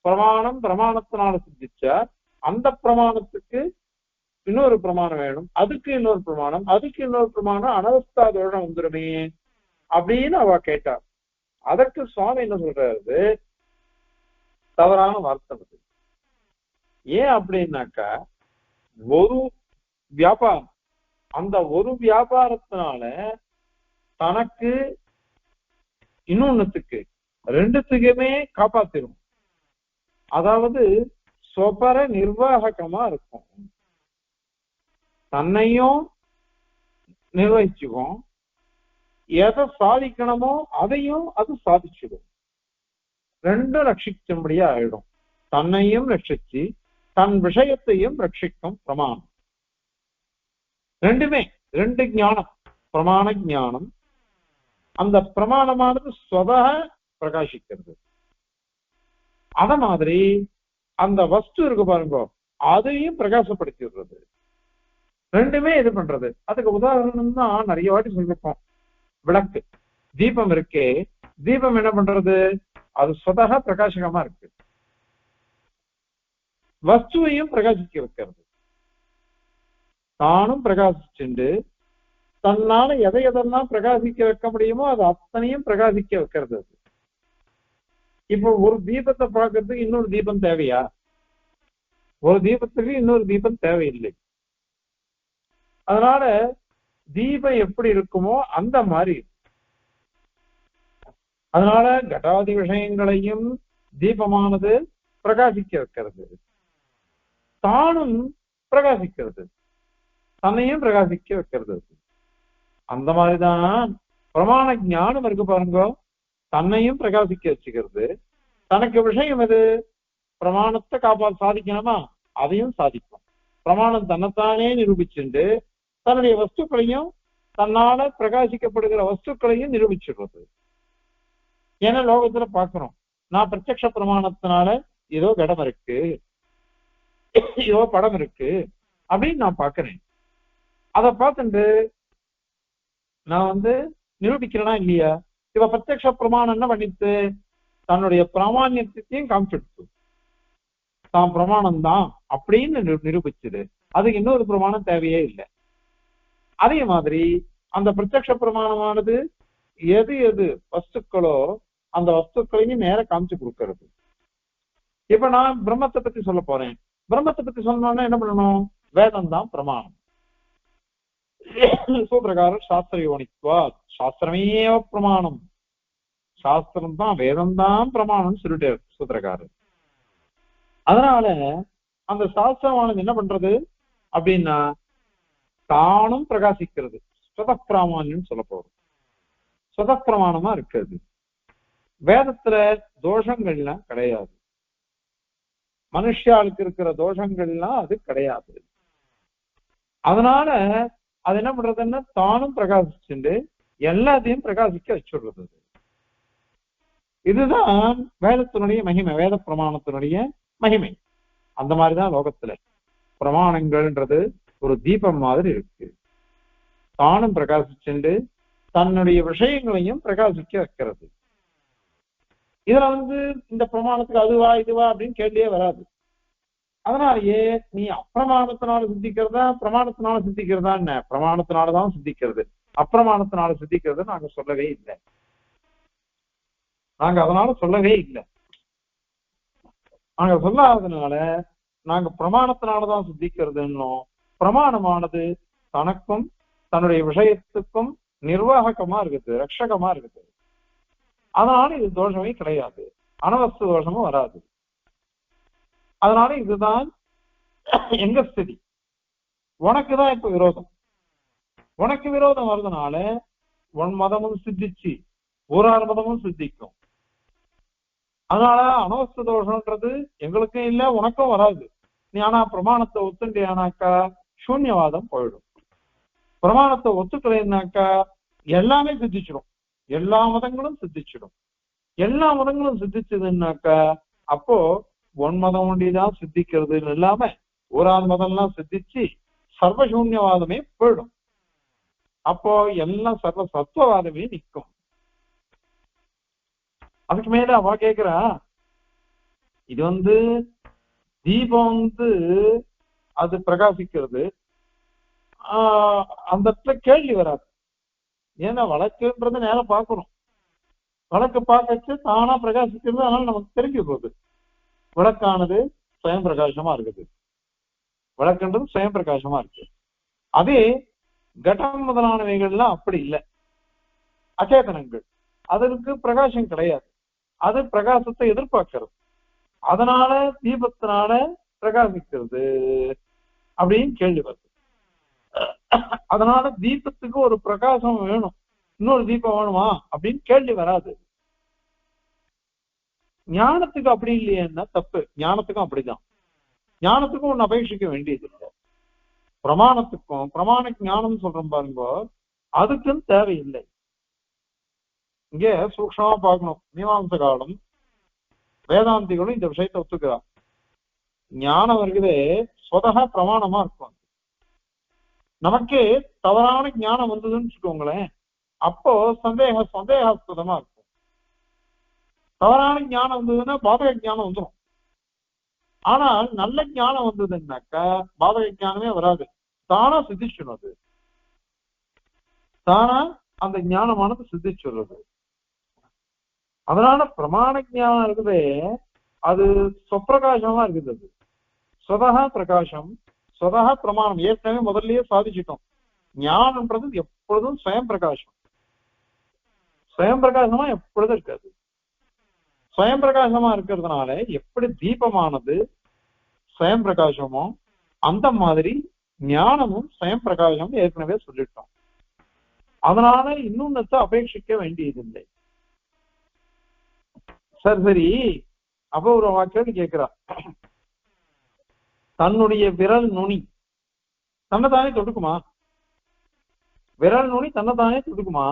A: பிரமாணத்தினால சித்திச்சா அந்த பிரமாணத்துக்கு இன்னொரு பிரமாணம் வேணும், அதுக்கு இன்னொரு பிரமாணம், அனவஸ்தா தோஷம் வந்துருமே அப்படின்னு அவ கேட்டா. அதற்கு சுவாமி என்ன சொல்றாரு, தவறான வார்த்தை. ஏன் அப்படின்னாக்கா, ஒரு வியாபாரம், அந்த ஒரு வியாபாரத்தினால தனக்கு இன்னொன்னுத்துக்கு ரெண்டுத்துக்குமே காப்பாத்திரும். அதாவது சொபர நிர்வாகமா இருக்கும். தன்னையும் நிர்வகிச்சுக்கும், எதை சாதிக்கணுமோ அதையும் அது சாதிச்சிடும். ரெண்டும் ரட்சிக்கும்படியா ஆயிடும். தன்னையும் ரட்சிச்சு தன் விஷயத்தையும் ரட்சிக்கும் பிரமாணம். ரெண்டுமே ரெண்டு ஞானம், பிரமாண ஞானம். அந்த பிரமாணமானது ஸ்வதக பிரகாசிக்கிறது. அத மாதிரி அந்த வஸ்து இருக்கு பாருங்க, அதையும் பிரகாசப்படுத்தி விடுறது. ரெண்டுமே இது பண்றது. அதுக்கு உதாரணம் தான் நிறைய வாட்டி சொல்லிருப்போம். விளக்கு, தீபம் இருக்கே, தீபம் என்ன பண்றது, அது ஸ்வதக பிரகாசகமா இருக்கு, வஸ்துவையும் பிரகாசிக்க வைக்கிறது. தானும் பிரகாசிச்சுண்டு தன்னால எதையெல்லாம் பிரகாசிக்க வைக்க முடியுமோ அது அத்தனையும் பிரகாசிக்க வைக்கிறது. இப்போ ஒரு தீபத்தை பார்க்கறதுக்கு இன்னொரு தீபம் தேவையா? ஒரு தீபத்துக்கு இன்னொரு தீபம் தேவையில்லை. அதனால தீபம் எப்படி இருக்குமோ அந்த மாதிரி. அதனால கடாதி விஷயங்களையும் தீபமானது பிரகாசிக்க வைக்கிறது, தானும் பிரகாசிக்கிறது, தன்னையும் பிரகாசிக்க வைக்கிறது. அந்த மாதிரிதான் பிரமாண ஞானம் இருக்கு பாருங்க, தன்னையும் பிரகாசிக்க வச்சுக்கிறது. தனக்கு விஷயம் எது, பிரமாணத்தை சாதிக்கணுமா, அதையும் சாதிக்கும். பிரமாணம் தன்னைத்தானே நிரூபிச்சுண்டு தன்னுடைய வஸ்துக்களையும் தன்னால பிரகாசிக்கப்படுகிற வஸ்துக்களையும் நிரூபிச்சிடுறது. ஏன்னா லோகத்துல பாக்குறோம், நான் பிரத்யக்ஷ பிரமாணத்தினால ஏதோ கடம் இருக்கு, ஏதோ படம் இருக்கு அப்படின்னு நான் பாக்குறேன். அதை பார்த்துட்டு நான் நிரூபிக்கிறேனா இல்லையா? இவ பிரத்யக்ஷ பிரமாணம் என்ன பண்ணிட்டு தன்னுடைய பிராமான்யத்தையும் காமிச்சிடுச்சு, தான் பிரமாணம் தான் அப்படின்னு நிரூபிச்சுது. அதுக்கு இன்னொரு பிரமாணம் தேவையே இல்லை. அதே மாதிரி அந்த பிரத்யக்ஷ பிரமாணமானது எது எது வஸ்துக்களோ அந்த வஸ்துக்களையும் நேர காமிச்சு கொடுக்கறது. இப்ப நான் பிரம்மத்தை பத்தி சொல்ல போறேன். பிரம்மத்தை பத்தி சொன்னோம்னா என்ன பண்ணணும், வேதம் தான் பிரமாணம். சூத்திரக்காரர் சாஸ்திர யோனித்வா, சாஸ்திரமே பிரமாணம், சாஸ்திரம் தான் வேதம் தான் பிரமாணம்னு சொல்லிட்டு சூத்திரக்காரர். அதனால அந்த சாஸ்திரமானது என்ன பண்றது அப்படின்னா தானும் பிரகாசிக்கிறது. ஸ்வதப்பிராமான்யம் சொல்ல போறோம். ஸ்வதப்பிரமாணமா இருக்கிறது. வேதத்துல தோஷங்கள்லாம் கிடையாது, மனுஷாளுக்கு இருக்கிற தோஷங்கள்லாம் அது கிடையாது. அதனால அது என்ன பண்றதுன்னா தானும் பிரகாசிச்சுண்டு எல்லாத்தையும் பிரகாசிக்க வச்சுடுறது. இதுதான் வேதத்தினுடைய மகிமை, வேத பிரமாணத்தினுடைய மகிமை. அந்த மாதிரிதான் லோகத்துல பிரமாணங்கள்ன்றது ஒரு தீபம் மாதிரி இருக்கு. தானும் பிரகாசிச்சுண்டு தன்னுடைய விஷயங்களையும் பிரகாசிக்க வைக்கிறது. இதுல இந்த பிரமாணத்துக்கு அதுவா இதுவா அப்படின்னு கேள்வியே வராது. அதனாலயே நீ அப்பிரமாணத்தினால சித்திக்கிறதா பிரமாணத்தினால சித்திக்கிறதா, என்ன பிரமாணத்தினாலதான் சித்திக்கிறது, அப்பிரமாணத்தினால சித்திக்கிறது நாங்க சொல்லவே இல்லை. நாங்க அதனால சொல்லவே இல்லை. நாங்க சொல்லாததுனால நாங்க பிரமாணத்தினாலதான் சித்திக்கிறதுன்னோம். பிரமாணமானது தனக்கும் தன்னுடைய விஷயத்துக்கும் நிர்வாகமா இருக்குது, ரட்சகமா இருக்குது. அதனால இது தோஷமே கிடையாது, அனவஸ்து தோஷமும் வராது. அதனால இதுதான் எங்க ஸ்திதி. உனக்குதான் இப்ப விரோதம். உனக்கு விரோதம் வர்றதுனால உன் மதமும் சித்திச்சு ஊரார் மதமும் சித்திக்கும். அதனால அனவஸ்த தோஷம்ன்றது எங்களுக்கும் இல்லை, உனக்கும் வராது. நீ ஆனா பிரமாணத்தை ஒத்துண்டியானாக்கா சூன்யவாதம் போயிடும். பிரமாணத்தை ஒத்துக்கலைன்னாக்கா எல்லாமே சித்திச்சிடும், எல்லா மதங்களும் சித்திச்சிடும். எல்லா மதங்களும் சித்திச்சதுன்னாக்கா அப்போ ஒன் மதம் ஒண்டிதான் சித்திக்கிறது இல்லாம ஊரார் மதம் எல்லாம் சித்திச்சு சர்வசூன்யவாதமே போயிடும். அப்போ எல்லாம் சர்வ சத்துவவாதமே நிற்கும். அதுக்கு மேல அவ கேக்குறா, இது தீபம் அது பிரகாசிக்கிறது, அந்த இடத்துல கேள்வி வராது. ஏன்னா வழக்குன்றது நேரம் பார்க்கணும், வழக்கு பார்க்கச்சு தானா பிரகாசிக்கிறது. அதனால நமக்கு தெரிஞ்சு போகுது விளக்கானது சுயம் பிரகாசமா இருக்குது, விளக்குன்றது சுயம் பிரகாசமா இருக்கு. அதே கடம் முதலானவைகள்லாம் அப்படி இல்லை, அச்சேதனங்கள், அதற்கு பிரகாசம் கிடையாது, அது பிரகாசத்தை எதிர்பார்க்கிறது. அதனால தீபத்தினால பிரகாசிக்கிறது அப்படின்னு கேள்வி வருது. அதனால தீபத்துக்கு ஒரு பிரகாசம் வேணும், இன்னொரு தீபம் வேணுமா அப்படின்னு கேள்வி வராது. ஞானத்துக்கு அப்படி இல்லையேன்னா தப்பு. ஞானத்துக்கும் அப்படிதான், ஞானத்துக்கும் ஒன்னு அபேட்சிக்க வேண்டியது இல்லை. பிரமாணத்துக்கும் பிரமாண ஞானம் சொல்றோம் பாருங்க, அதுக்குன்னு தேவையில்லை. இங்க சூக்ஷமா பார்க்கணும். மீமாம்ச காலம் வேதாந்திகளும் இந்த விஷயத்தை ஒத்துக்கிறார். ஞானம் இருக்குதே சொதக பிரமாணமா இருக்கும். நமக்கு தவறான ஞானம் வந்ததுன்னு வச்சுக்கோங்களேன், அப்போ சந்தேகாஸ்பதமா இருக்கும். தவறான ஞானம் வந்ததுன்னா பாதக ஞானம் வந்துடும். ஆனால் நல்ல ஞானம் வந்ததுன்னாக்கா பாதக ஞானமே வராது, தானா சித்திச்சுனது, தானா அந்த ஞானமானது சித்திச்சுள்ளது. அதனால பிரமாண ஞானம் இருக்குதே அது சொப்பிரகாசமா இருக்குது. அது சொதக பிரகாசம், சொதக பிரமாணம். ஏற்கனவே முதல்லயே சாதிச்சிட்டோம், ஞானம்ன்றது எப்பொழுதும் சுயம் பிரகாசம், சுயம் பிரகாசமா எப்பொழுதும் இருக்காது. சுயம் பிரகாசமா இருக்கிறதுனால எப்படி தீபமானது சுயம் பிரகாசமோ அந்த மாதிரி ஞானமும் சுயம் பிரகாசம் ஏற்கனவே சொல்லிட்டோம். அதனால இன்னொன்னத்தை அபேட்சிக்க வேண்டியதில்லை. சரி, அப்ப ஒரு கேள்வி கேட்கிறா, தன்னுடைய விரல் நுனி தன்னைத்தானே தொடுக்குமா? விரல் நுனி தன்னைத்தானே தொடுக்குமா?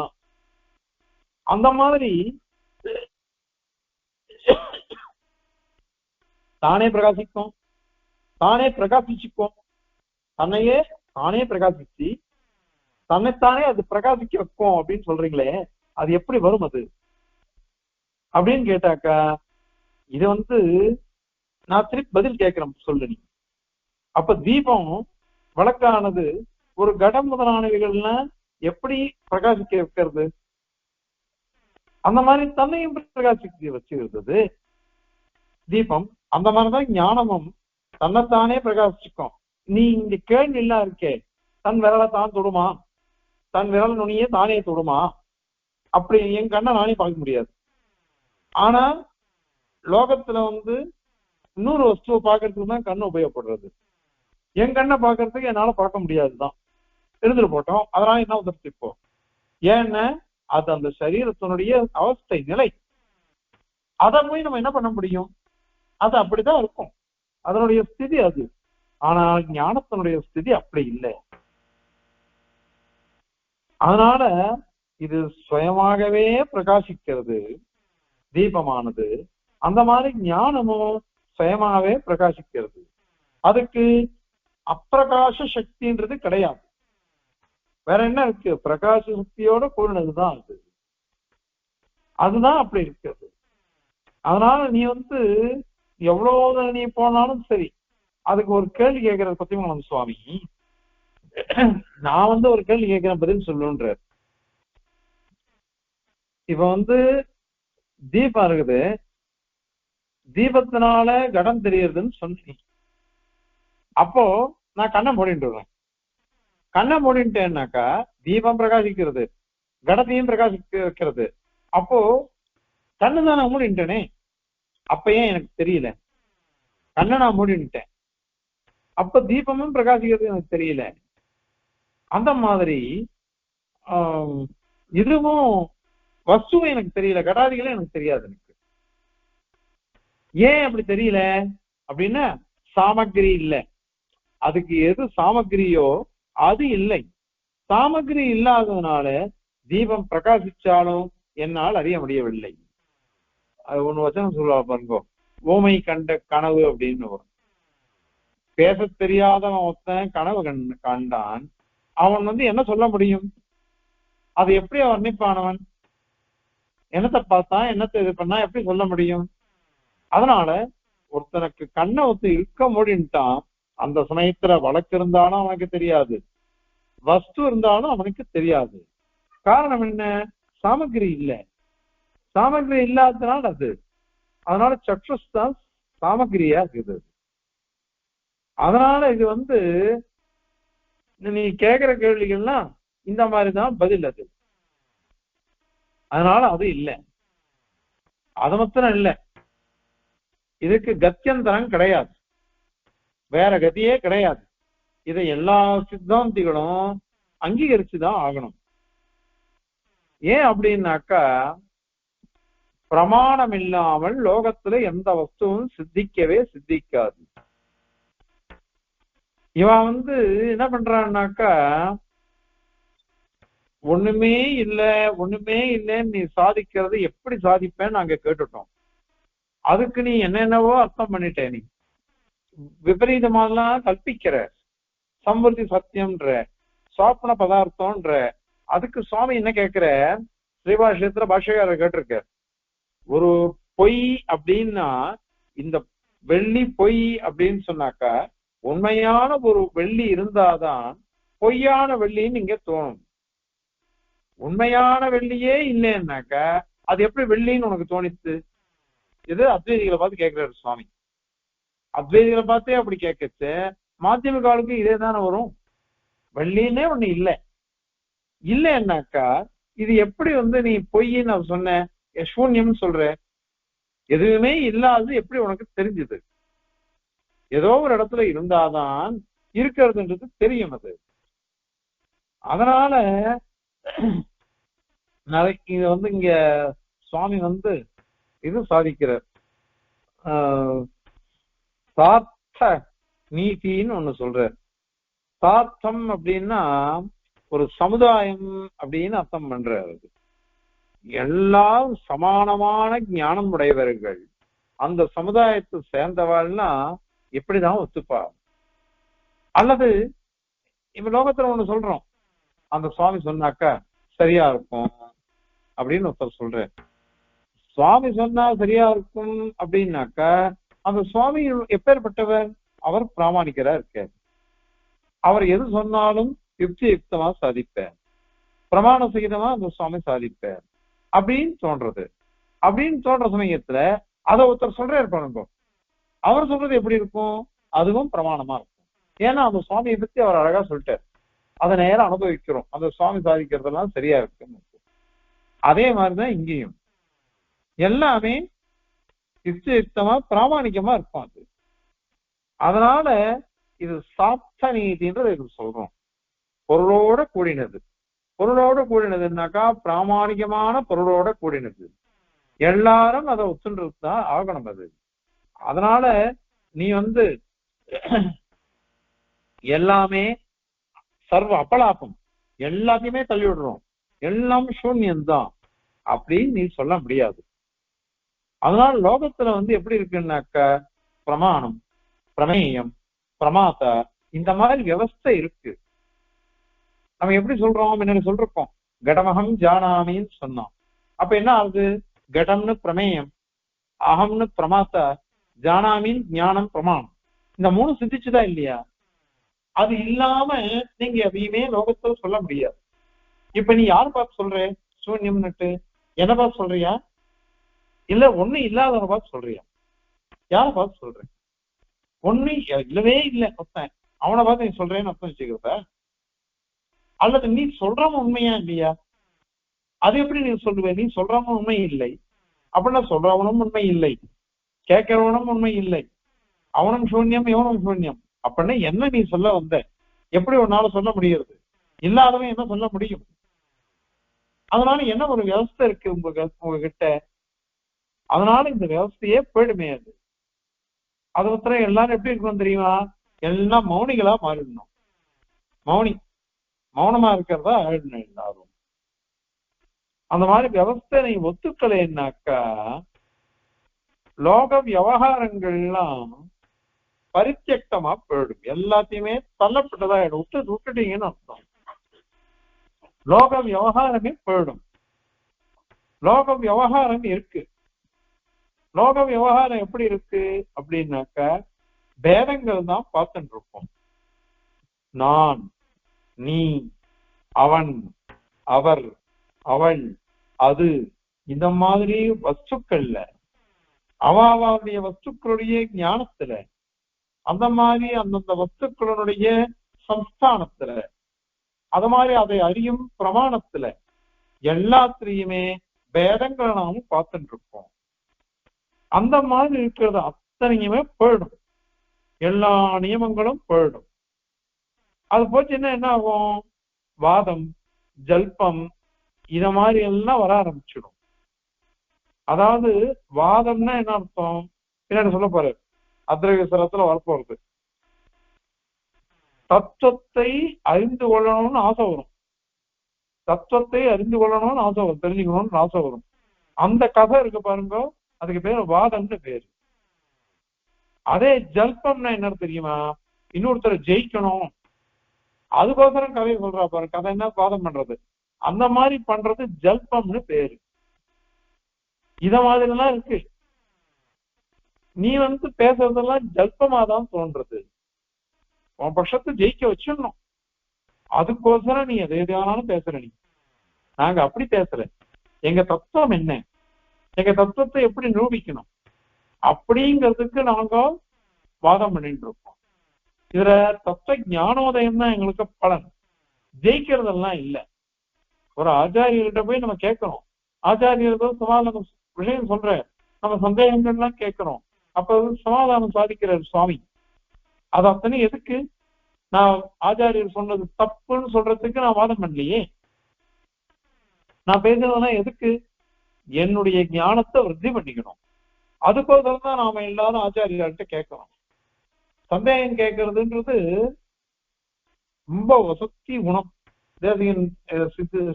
A: அந்த மாதிரி தானே பிரகாசிக்கும், தானே பிரகாசிச்சுக்கும், தன்னையே தானே பிரகாசிச்சு தன்னைத்தானே அது பிரகாசிக்க வைக்கும் அப்படின்னு சொல்றீங்களே, அது எப்படி வரும் அது அப்படின்னு கேட்டாக்கா, இது நான் திருப்பி பதில் கேட்கிறேன், சொல்லு நீ. அப்ப தீபம் வழக்கானது ஒரு கடம் முதலானவைகள்னா எப்படி பிரகாசிக்க வைக்கிறது? அந்த மாதிரி தன்னையும் பிரகாசிக்க வச்சிருந்தது தீபம். அந்த மாதிரிதான் ஞானமும் தன்னைத்தானே பிரகாசிக்கும். நீ இங்க கேள்வி இல்லா இருக்கே, தன் விரலை தான் தொடுமா, தன் விரல் நுனியே தானே தொடுமா? அப்படி என் கண்ணை நானே பார்க்க முடியாது. ஆனா லோகத்துல இன்னொரு வஸ்துவை பார்க்கறதுக்கு தான் கண்ணு உபயோகப்படுறது. என் கண்ணை பார்க்கறதுக்கு என்னால பார்க்க முடியாதுதான், இருந்துட்டு போட்டோம். அதனால என்ன வந்துருச்சு இப்போ? ஏன்னா அது அந்த சரீரத்தினுடைய அவஸ்தை நிலை. அதை போய் நம்ம என்ன பண்ண முடியும்? அது அப்படிதான் இருக்கும், அதனுடைய ஸ்திதி அது. ஆனால் ஞானத்தினுடைய ஸ்திதி அப்படி இல்லை. அதனால இது சுயமாகவே பிரகாசிக்கிறது தீபமானது. அந்த மாதிரி ஞானமும் சுயமாகவே பிரகாசிக்கிறது. அதுக்கு அப்பிரகாச சக்தின்றது கிடையாது. வேற என்ன இருக்கு? பிரகாச சக்தியோட கூடினதுதான் அது, அதுதான் அப்படி இருக்கிறது. அதனால நீ எவ்வளவு நீ போனாலும் சரி, அதுக்கு ஒரு கேள்வி கேட்கறது பத்திமங்கலம் சுவாமி, நான் ஒரு கேள்வி கேட்கிறேன் பதில் சொல்லுன்ற. இப்ப தீபம் இருக்குது, தீபத்தினால கடம் தெரியறதுன்னு சொன்னீங்க. அப்போ நான் கண்ணை மூடிட்டுறேன். கண்ணை மூடிட்டேன்னாக்கா தீபம் பிரகாசிக்கிறது, கடத்தையும் பிரகாசிக்க வைக்கிறது. அப்போ கண்ணு தான் நான் மூடிட்டேனே, அப்ப ஏன் எனக்கு தெரியல? கண்ணை நான் மூடிட்டேன். அப்ப தீபமும் பிரகாசிக்கிறது எனக்கு தெரியல. அந்த மாதிரி இதுவும் வஸ்துவும் எனக்கு தெரியல, கடாதிகளும் எனக்கு தெரியாது. எனக்கு ஏன் அப்படி தெரியல அப்படின்னா சாமகிரி இல்லை. அதுக்கு எது சாமகிரியோ அது இல்லை. சாமகிரி இல்லாததுனால தீபம் பிரகாசிச்சாலும் என்னால் அறிய முடியவில்லை. அது ஒண்ணு வச்சனம் சொல்லுவா பாருங்க, ஓமை கண்ட கனவு அப்படின்னு வரும். பேச தெரியாதவன் ஒருத்தன் கனவு கண்டான், அவன் என்ன சொல்ல முடியும்? அது எப்படி வர்ணிப்பானவன்? என்னத்தை பார்த்தான், என்னத்தை இது பண்ணா எப்படி சொல்ல முடியும்? அதனால ஒருத்தனுக்கு கண்ணை ஒத்து இருக்க முடின்ட்டான், அந்த சமயத்துல வழக்கு இருந்தாலும் அவனுக்கு தெரியாது, வஸ்து இருந்தாலும் அவனுக்கு தெரியாது. காரணம் என்ன? சாமகிரி இல்லை. சாமகிரி இல்லாததுனால அது, அதனால சக்ஷுஸ் தான் சாமகிரியா இருக்குது. அதனால இது நீ கேட்கிற கேள்விகள்லாம் இந்த மாதிரிதான் பதில் அது. அதனால அது இல்லை. அது மாத்திரம் இல்லை, இதுக்கு கத்தியந்தரம் கிடையாது, வேற கதியே கிடையாது. இதை எல்லா சித்தாந்திகளும் அங்கீகரிச்சுதான் ஆகணும். ஏன் அப்படின்னாக்கா பிரமாணம் இல்லாமல் லோகத்துல எந்த வஸ்துவும் சித்திக்காது. இவன் என்ன பண்றான்னாக்கா ஒண்ணுமே இல்லைன்னு நீ சாதிக்கிறது எப்படி சாதிப்பேன்னு நாங்க கேட்டுட்டோம். அதுக்கு நீ என்னென்னவோ அர்த்தம் பண்ணிட்ட, நீ விபரீதமாலாம் கல்பிக்கிற, சம்வர்த்தி சத்தியம்ன்ற, சாப்பன பதார்த்தம்ன்ற. அதுக்கு சுவாமி என்ன கேட்கிற, ஸ்ரீபாஷ்யத்துல பாஷ்யக்காரர் கேட்டிருக்க, ஒரு பொய் அப்படின்னா இந்த வெள்ளி பொய் அப்படின்னு சொன்னாக்கா உண்மையான ஒரு வெள்ளி இருந்தாதான் பொய்யான வெள்ளின்னு இங்க தோணும். உண்மையான வெள்ளியே இல்லைன்னாக்கா அது எப்படி வெள்ளின்னு உனக்கு தோணித்து? இது அத்வைதிகளை பார்த்து கேட்கிறாரு சுவாமி. அத்வைதிகளை பார்த்தே அப்படி கேட்கச்சு, மாத்தியமிக காலுக்கு இதே தானே வரும். வெள்ளின்னே ஒண்ணு இல்லைன்னாக்கா இது எப்படி நீ பொய்ன்னு நான் சொன்ன, சூன்யம் சொல்ற, எதுவுமே இல்லாது எப்படி உனக்கு தெரிஞ்சது? ஏதோ ஒரு இடத்துல இருந்தாதான் இருக்கிறதுன்றது தெரியும் அது. அதனால இது இங்க சுவாமி இது சாதிக்கிறார், சார்த்த நீதின்னு ஒண்ணு சொல்றார். சார்த்தம் அப்படின்னா ஒரு சமுதாயம் அப்படின்னு அர்த்தம் பண்றாரு. எல்லாம் சமானமான ஞானம் உடையவர்கள், அந்த சமுதாயத்தை சேர்ந்தவாள்னா எப்படிதான் ஒத்துப்பா? அல்லது இப்ப லோகத்துல ஒண்ணு சொல்றோம், அந்த சுவாமி சொன்னாக்கா சரியா இருக்கும் அப்படின்னு ஒருத்தர் சொல்ற. சுவாமி சொன்னா சரியா இருக்கும் அப்படின்னாக்கா அந்த சுவாமி எப்பேற்பட்டவர்? அவர் பிராமணிக்கரா இருக்கார். அவர் எது சொன்னாலும் யுக்தி யுக்தமா சாதிப்பார், பிரமாண சகிதமா அந்த சுவாமி சாதிப்பார் அப்படின்னு தோன்றது. அப்படின்னு தோன்ற சமயத்துல அதை ஒருத்தர் சொல்றாரு பாருங்க, அவர் சொல்றது எப்படி இருக்கும்? அதுவும் பிரமாணமா இருக்கும். ஏன்னா அந்த சுவாமியை பத்தி அவர் அழகா சொல்லிட்டார், அதை நேரம் அனுபவிக்கிறோம், அந்த சுவாமி சாதிக்கிறதெல்லாம் சரியா இருக்குன்னு. அதே மாதிரிதான் இங்கேயும் எல்லாமே யுக்தியுக்தமா பிராமணிக்கமா இருக்கும் அது. அதனால இது சாப்த நீதின்றது இதுக்கு சொல்றோம். பொருளோட கூடினது. பொருளோட கூடினதுன்னாக்கா பிராமணிகமான பொருளோட கூடினது. எல்லாரும் அதை ஒத்துன்றதுதான் ஆகணும் அது. அதனால நீ எல்லாமே சர்வ அப்பலாப்பம், எல்லாத்தையுமே தள்ளி விடுறோம், எல்லாம் சூன்யம்தான் அப்படின்னு நீ சொல்ல முடியாது. அதனால லோகத்துல எப்படி இருக்குன்னாக்க பிரமாணம், பிரமேயம், பிரமாதா, இந்த மாதிரி வியவஸ்தை இருக்கு. நம்ம எப்படி சொல்றோம், முன்னாடி சொல்றோம் கடமகம் ஜானாமின்னு சொன்னோம். அப்ப என்ன ஆகுது? கடம்னு பிரமேயம், அகம்னு பிரமாத்தா, ஜானாமின் ஞானம் பிரமாணம், இந்த மூணு சிந்திச்சுதா இல்லையா? அது இல்லாம நீங்க எதையுமே லோகத்துல சொல்ல முடியாது. இப்ப நீ யாரு பார்த்து சொல்ற சூன்யம்னுட்டு? என்ன பார்த்து சொல்றியா? இல்ல ஒண்ணு இல்லாதவனை பார்த்து சொல்றியா? யார பார்த்து சொல்ற? ஒண்ணு இல்லவே இல்லை ஒருத்தன், அவனை பார்த்து நீ சொல்றேன்னு அர்த்தம் வச்சுக்கிறத? அல்லது நீ சொல்றவன் உண்மையா இல்லையா? அது எப்படி நீ சொல்லுவ? நீ சொல்றவன் உண்மை இல்லை அப்படின்னா சொல்றவனும் உண்மை இல்லை, கேட்கிறவனும் உண்மை இல்லை, அவனும் சூன்யம் இவனும் சூன்யம். அப்படின்னா என்ன நீ சொல்ல வந்த? எப்படி உன்னால சொல்ல முடியாது? இல்லாதவன் என்ன சொல்ல முடியும்? அதனால என்ன ஒரு வியவஸ்தை இருக்கு உங்ககிட்ட? அதனால இந்த வியவஸ்தையே போயிடுமே. அது உத்தரம் எல்லாரும் எப்படி இருக்கணும் தெரியுமா? எல்லாம் மௌனிகளா மாறிடணும். மௌனமா இருக்கிறதா ஆயிடணும் எல்லாரும். அந்த மாதிரி வியவஸ்தை நீ ஒத்துக்கலைன்னாக்கா லோக விவகாரங்கள்லாம் பரித்தியக்தமா போயிடும். எல்லாத்தையுமே தள்ளப்பட்டதா விட்டுட்டீங்கன்னு அர்த்தம். லோக விவகாரமே போயிடும். லோக விவகாரம் இருக்கு. லோக விவகாரம் எப்படி இருக்கு அப்படின்னாக்கா பேதங்கள் தான் பார்த்துட்டு இருப்போம். நான், நீ, அவன், அவர், அவள், அது, இந்த மாதிரி வஸ்துக்கள்ல அவாவுடைய வஸ்துக்களுடைய ஞானத்துல அந்த மாதிரி அந்தந்த வஸ்துக்களுடைய சம்ஸ்தானத்துல அது மாதிரி அதை அறியும் பிரமாணத்துல எல்லாத்திலையுமே பேதங்களை நாமும் பார்த்துட்டு இருப்போம். அந்த மாதிரி இருக்கிறது அத்தனையுமே போயிடும். எல்லா நியமங்களும் போயிடும். அது போச்சுன்னா என்ன ஆகும்? வாதம், ஜல்பம், இத மாதிரி எல்லாம் வர ஆரம்பிச்சிடும். அதாவது வாதம்னா என்ன அர்த்தம்? பின்னாடி சொல்ல போற அத்ரவிசரத்துல வரப்போறது. தத்துவத்தை அறிந்து கொள்ளணும்னு ஆசை வரும். தத்துவத்தை அறிந்து கொள்ளணும்னு ஆசை வரும், தெரிஞ்சுக்கணும்னு ஆசை வரும். அந்த கதை இருக்கு பாருங்க, அதுக்கு பேரு வாதம்னு பேரு. அதே ஜல்பம்னா என்ன தெரியுமா? இன்னொருத்தர் ஜெயிக்கணும், அதுக்கோசரம் கதையை சொல்றா பாரு. கதை என்ன? வாதம் பண்றது. அந்த மாதிரி பண்றது ஜல்பம்னு பேரு. இத மாதிரி எல்லாம் இருக்கு. நீ பேசுறதெல்லாம் ஜல்பமாதான் தோன்றது. உன் பட்சத்தை ஜெயிக்க வச்சிடணும், அதுக்கோசரம் நீ எதை எதையானாலும் பேசுற. நீ நாங்க அப்படி பேசல. எங்க தத்துவம் என்ன, எங்க தத்துவத்தை எப்படி நிரூபிக்கணும் அப்படிங்கிறதுக்கு நாங்க வாதம் பண்ணிட்டு இருக்கோம். இதுல தத்துவ ஞானோதயம் தான் எங்களுக்கு பலன், ஜெயிக்கிறதெல்லாம் இல்லை. ஒரு ஆச்சாரியர்கிட்ட போய் நம்ம கேட்கணும், ஆச்சாரியர்கள் சமாதானம் விஷயம் சொல்ற, நம்ம சந்தேகங்கள்லாம் கேட்கிறோம். அப்ப சமாதானம் சாதிக்கிறார் சுவாமி. அது அத்தனை எதுக்கு? நான் ஆச்சாரியர் சொன்னது தப்புன்னு சொல்றதுக்கு நான் வாதம் பண்ணலையே. நான் பேசுறதுனா எதுக்கு? என்னுடைய ஞானத்தை விருத்தி பண்ணிக்கணும். அதுக்கோசரம் தான் நாம எல்லாரும் ஆச்சாரியர்கிட்ட கேட்கணும். சந்தேகம் கேட்கறதுன்றது ரொம்ப வசதி குணம். தேசிகன்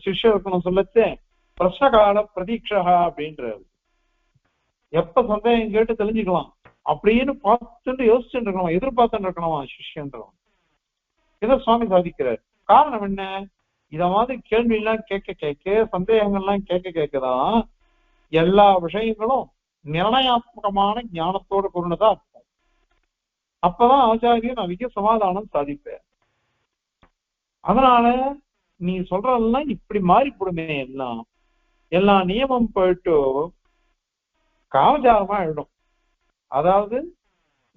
A: சிஷ்யர்க்கணும் சொல்லச்சே பிரஷ்னகால பிரதீட்சா அப்படின்றது. எப்ப சந்தேகம் கேட்டு தெரிஞ்சுக்கலாம் அப்படின்னு பார்த்துட்டு யோசிச்சுட்டு இருக்கணும், எதிர்பார்த்துட்டு இருக்கணுமா சிஷ்யன்றவன். இதை சுவாமி சாதிக்கிறார். காரணம் என்ன? இத மாதிரி கேள்வி எல்லாம் கேட்க சந்தேகங்கள்லாம் கேட்கதான் எல்லா விஷயங்களும் நிர்ணயாத்மகமான ஞானத்தோட பொருள்தான் இருக்கும். அப்பதான் ஆச்சாரியன் அவைக்கு சமாதானம் சாதிப்பார். அதனால நீ சொல்றதெல்லாம் இப்படி மாறிப்படுமே, எல்லா நியமம் போயிட்டு காமச்சாரமா ஆயிடும். அதாவது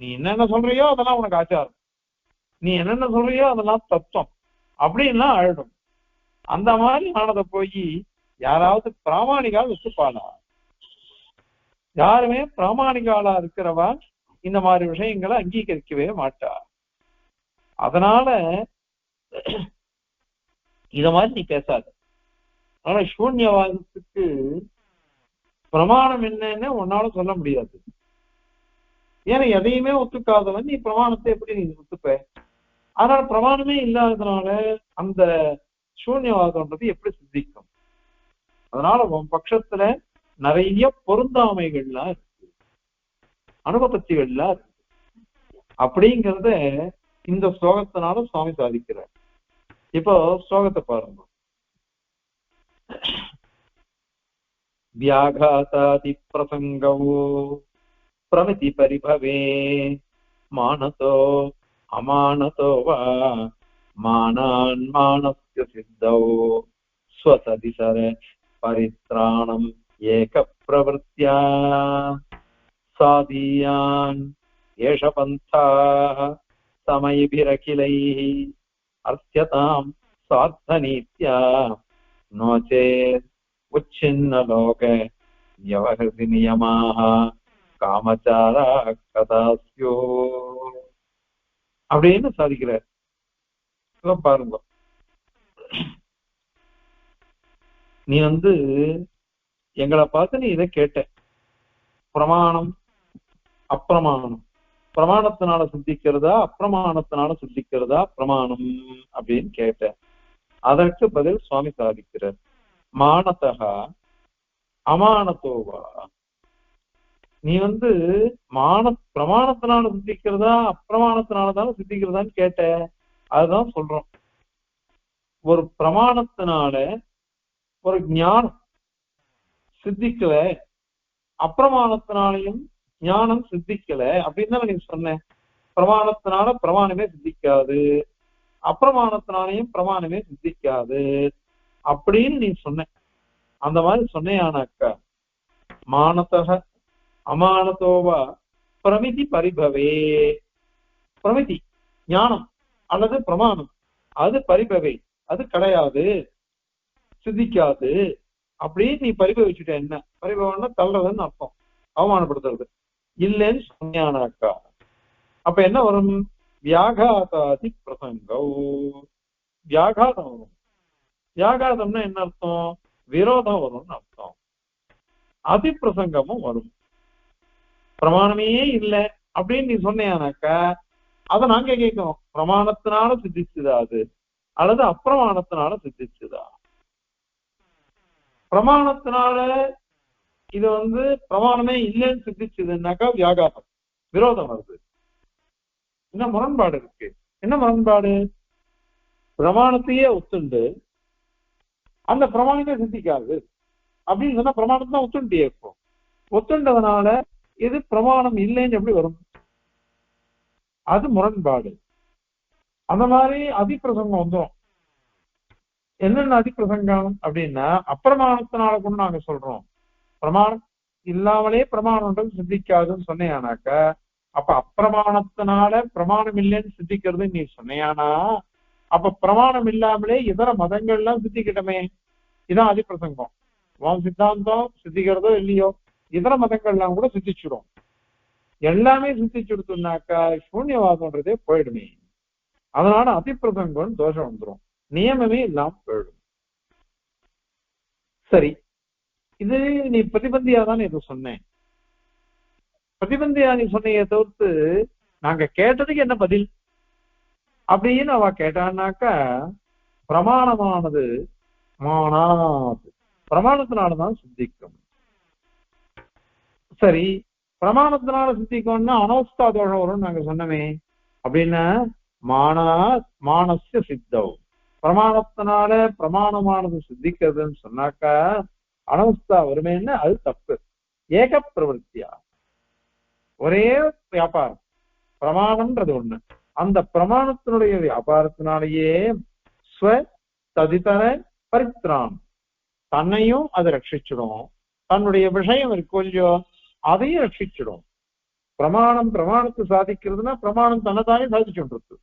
A: நீ என்னென்ன சொல்றியோ அதெல்லாம் உனக்கு ஆச்சாரம், நீ என்னென்ன சொல்றியோ அதெல்லாம் தத்துவம் அப்படின்லாம் ஆயிடும். அந்த மாதிரி ஆனதை போய் யாராவது பிராமணிகால் வச்சுப்பாளா? யாருமே பிராமணிகாலா இருக்கிறவா இந்த மாதிரி விஷயங்களை அங்கீகரிக்கவே மாட்டா. அதனால இத மாதிரி நீ பேசாத. ஆனா சூன்யவாதத்துக்கு பிரமாணம் என்னன்னு உன்னால சொல்ல முடியாது. ஏன்னா எதையுமே ஒத்துக்காதவன் நீ பிரமாணத்தை எப்படி நீ ஒத்துப்ப? அதனால பிரமாணமே இல்லாததுனால அந்த சூன்யவாதம்ன்றது எப்படி சித்திக்கும்? அதனால உன் பட்சத்துல நிறைய பொருந்தாமைகள்லாம் இருக்கு, அனுபபத்திகள்லாம் இருக்கு. அப்படிங்கிறத இந்த ஸ்லோகத்தினால சுவாமி சாதிக்கிறார். இப்போ ஸ்லோகத்தை பாருங்க. வியாகாதாதி பிரசங்கோ பிரமிதி பரிபவே மானதோ அமானதோ வா மானான் மானஸ்ய சித்தோ ஸ்வசதிசர பரித்ராணம் ஏக பிரவருத்யா சாதீயான் ஏஷ பந்தாः சமயபிரகிலைः அர்த்தியதாம் சார்த்தநீத்யா நோச்சேத் உச்சின்ன லோக வியவஹிருதி நியமாः காமச்சாரா கதாஸ்யோ. அப்படின்னு சாதிக்கிறார். பாருங்க, நீ எங்களை பார்த்து நீ இதை கேட்ட, பிரமாணம் அப்பிரமாணம், பிரமாணத்தினால சித்திக்கிறதா அப்பிரமாணத்தினால சித்திக்கிறதா பிரமாணம் அப்படின்னு கேட்ட. அதற்கு பதில் சுவாமி சாதிக்கிறார், மானதா அமானத்தோவா. நீ பிரமாணத்தினால சித்திக்கிறதா அப்பிரமாணத்தினாலதான சித்திக்கிறதான்னு கேட்ட. அதுதான் சொல்றோம், ஒரு பிரமாணத்தினால ஒரு ஞானம் சித்திக்கல, அப்பிரமாணத்தினாலையும் ஞானம் சித்திக்கல அப்படின்னு தான் நீ சொன்ன. பிரமாணத்தினால பிரமாணமே சித்திக்காது, அப்பிரமாணத்தினாலையும் பிரமாணமே சித்திக்காது அப்படின்னு நீ சொன்ன. அந்த மாதிரி சொன்னையானாக்கா, மானதக அமானத்தோவா பிரமிதி பரிபவே. பிரமிதி ஞானம் அல்லது பிரமாணம் அது பரிபவை, அது கிடையாது, சித்திக்காது அப்படின்னு நீ பரிபவிச்சுட்ட. என்ன பரிபவம்னா தள்ளுறதுன்னு அர்த்தம், அவமானப்படுத்துறது. இல்லைன்னு சொன்னானாக்கா அப்ப என்ன வரும்? வியாகாதாதி பிரசங்கோ. வியாகாதம் வரும். வியாகாதம்னா என்ன அர்த்தம்? விரோதம் வரும்னு அர்த்தம். அதிப்பிரசங்கமும் வரும். பிரமாணமே இல்லை அப்படின்னு நீ சொன்னியானாக்கா அதை நாங்க கேட்கிறோம், பிரமாணத்தினால சித்திச்சுதா அது அல்லது அப்பிரமாணத்தினால சித்திச்சுதா? பிரமாணத்தினால இது பிரமாணமே இல்லைன்னு சித்திச்சதுன்னாக்கா வியாகாரம், விரோதம் வருது. என்ன முரண்பாடு இருக்கு? என்ன முரண்பாடு? பிரமாணத்தையே ஒத்துண்டு அந்த பிரமாணமே சித்திக்காது அப்படின்னு சொன்னா பிரமாணத்தை தான் ஒத்துண்டே இருக்கும். ஒத்துண்டதுனால இது பிரமாணம் இல்லைன்னு எப்படி வரும்? அது முரண்பாடு. அந்த மாதிரி அதிப்பிரசங்கம் வந்துடும். என்னென்ன அதிப்பிரசங்கம் அப்படின்னா, அப்பிரமாணத்தினால கூட நாங்க சொல்றோம் பிரமாணம் இல்லாமலே பிரமாணம் சித்திக்காதுன்னு சொன்னையானாக்க, அப்ப அப்பிரமாணத்தினால பிரமாணம் இல்லைன்னு சித்திக்கிறது நீ சொன்னையானா, அப்ப பிரமாணம் இல்லாமலே இதர மதங்கள்லாம் சித்திக்கிட்டமே. இதான் அதிப்பிரசங்கம். உன் சித்தாந்தம் சித்திக்கிறதோ இல்லையோ, இதர மதங்கள்லாம் கூட சித்திச்சிடும். எல்லாமே சித்திச்சுடுத்துனாக்கா சூன்யவாதம்ன்றதே போயிடுமே. அதனால அதிப்பிரசங்கம் தோஷம் வந்துடும், நியமமே இல்லாம போயிடும். சரி, இது நீ பிரதிபந்தியா தானே இது சொன்னேன். பிரதிபந்தியா நீ சொன்னையே தவிர்த்து நாங்க கேட்டதுக்கு என்ன பதில் அப்படின்னு அவ கேட்டான்னாக்கா, பிரமாணமானது மானாது பிரமாணத்தினாலதான் சித்திக்கும். சரி, பிரமாணத்தினால சித்திக்கும்னா அனவஸ்தா தோஷம் வரும்னு நாங்க சொன்னமே. அப்படின்னா மானசிய சித்தம், பிரமாணத்தினால பிரமாணமானது சித்திக்கிறதுன்னு சொன்னாக்கா அனவஸ்தா வருமேன்னு அது தப்பு. ஏக பிரவருத்தியா, ஒரே வியாபாரம், பிரமாணம்ன்றது ஒண்ணு, அந்த பிரமாணத்தினுடைய வியாபாரத்தினாலேயே ஸ்வ ததிதர பரித்ரான், தன்னையும் அதை ரட்சிச்சிடும், தன்னுடைய விஷயம் இருக்கோ இல்லையோ அதையும் ரட்சிச்சிடும். பிரமாணத்தை சாதிக்கிறதுனா பிரமாணம் தன்னைத்தானே சாதிச்சுட்டு,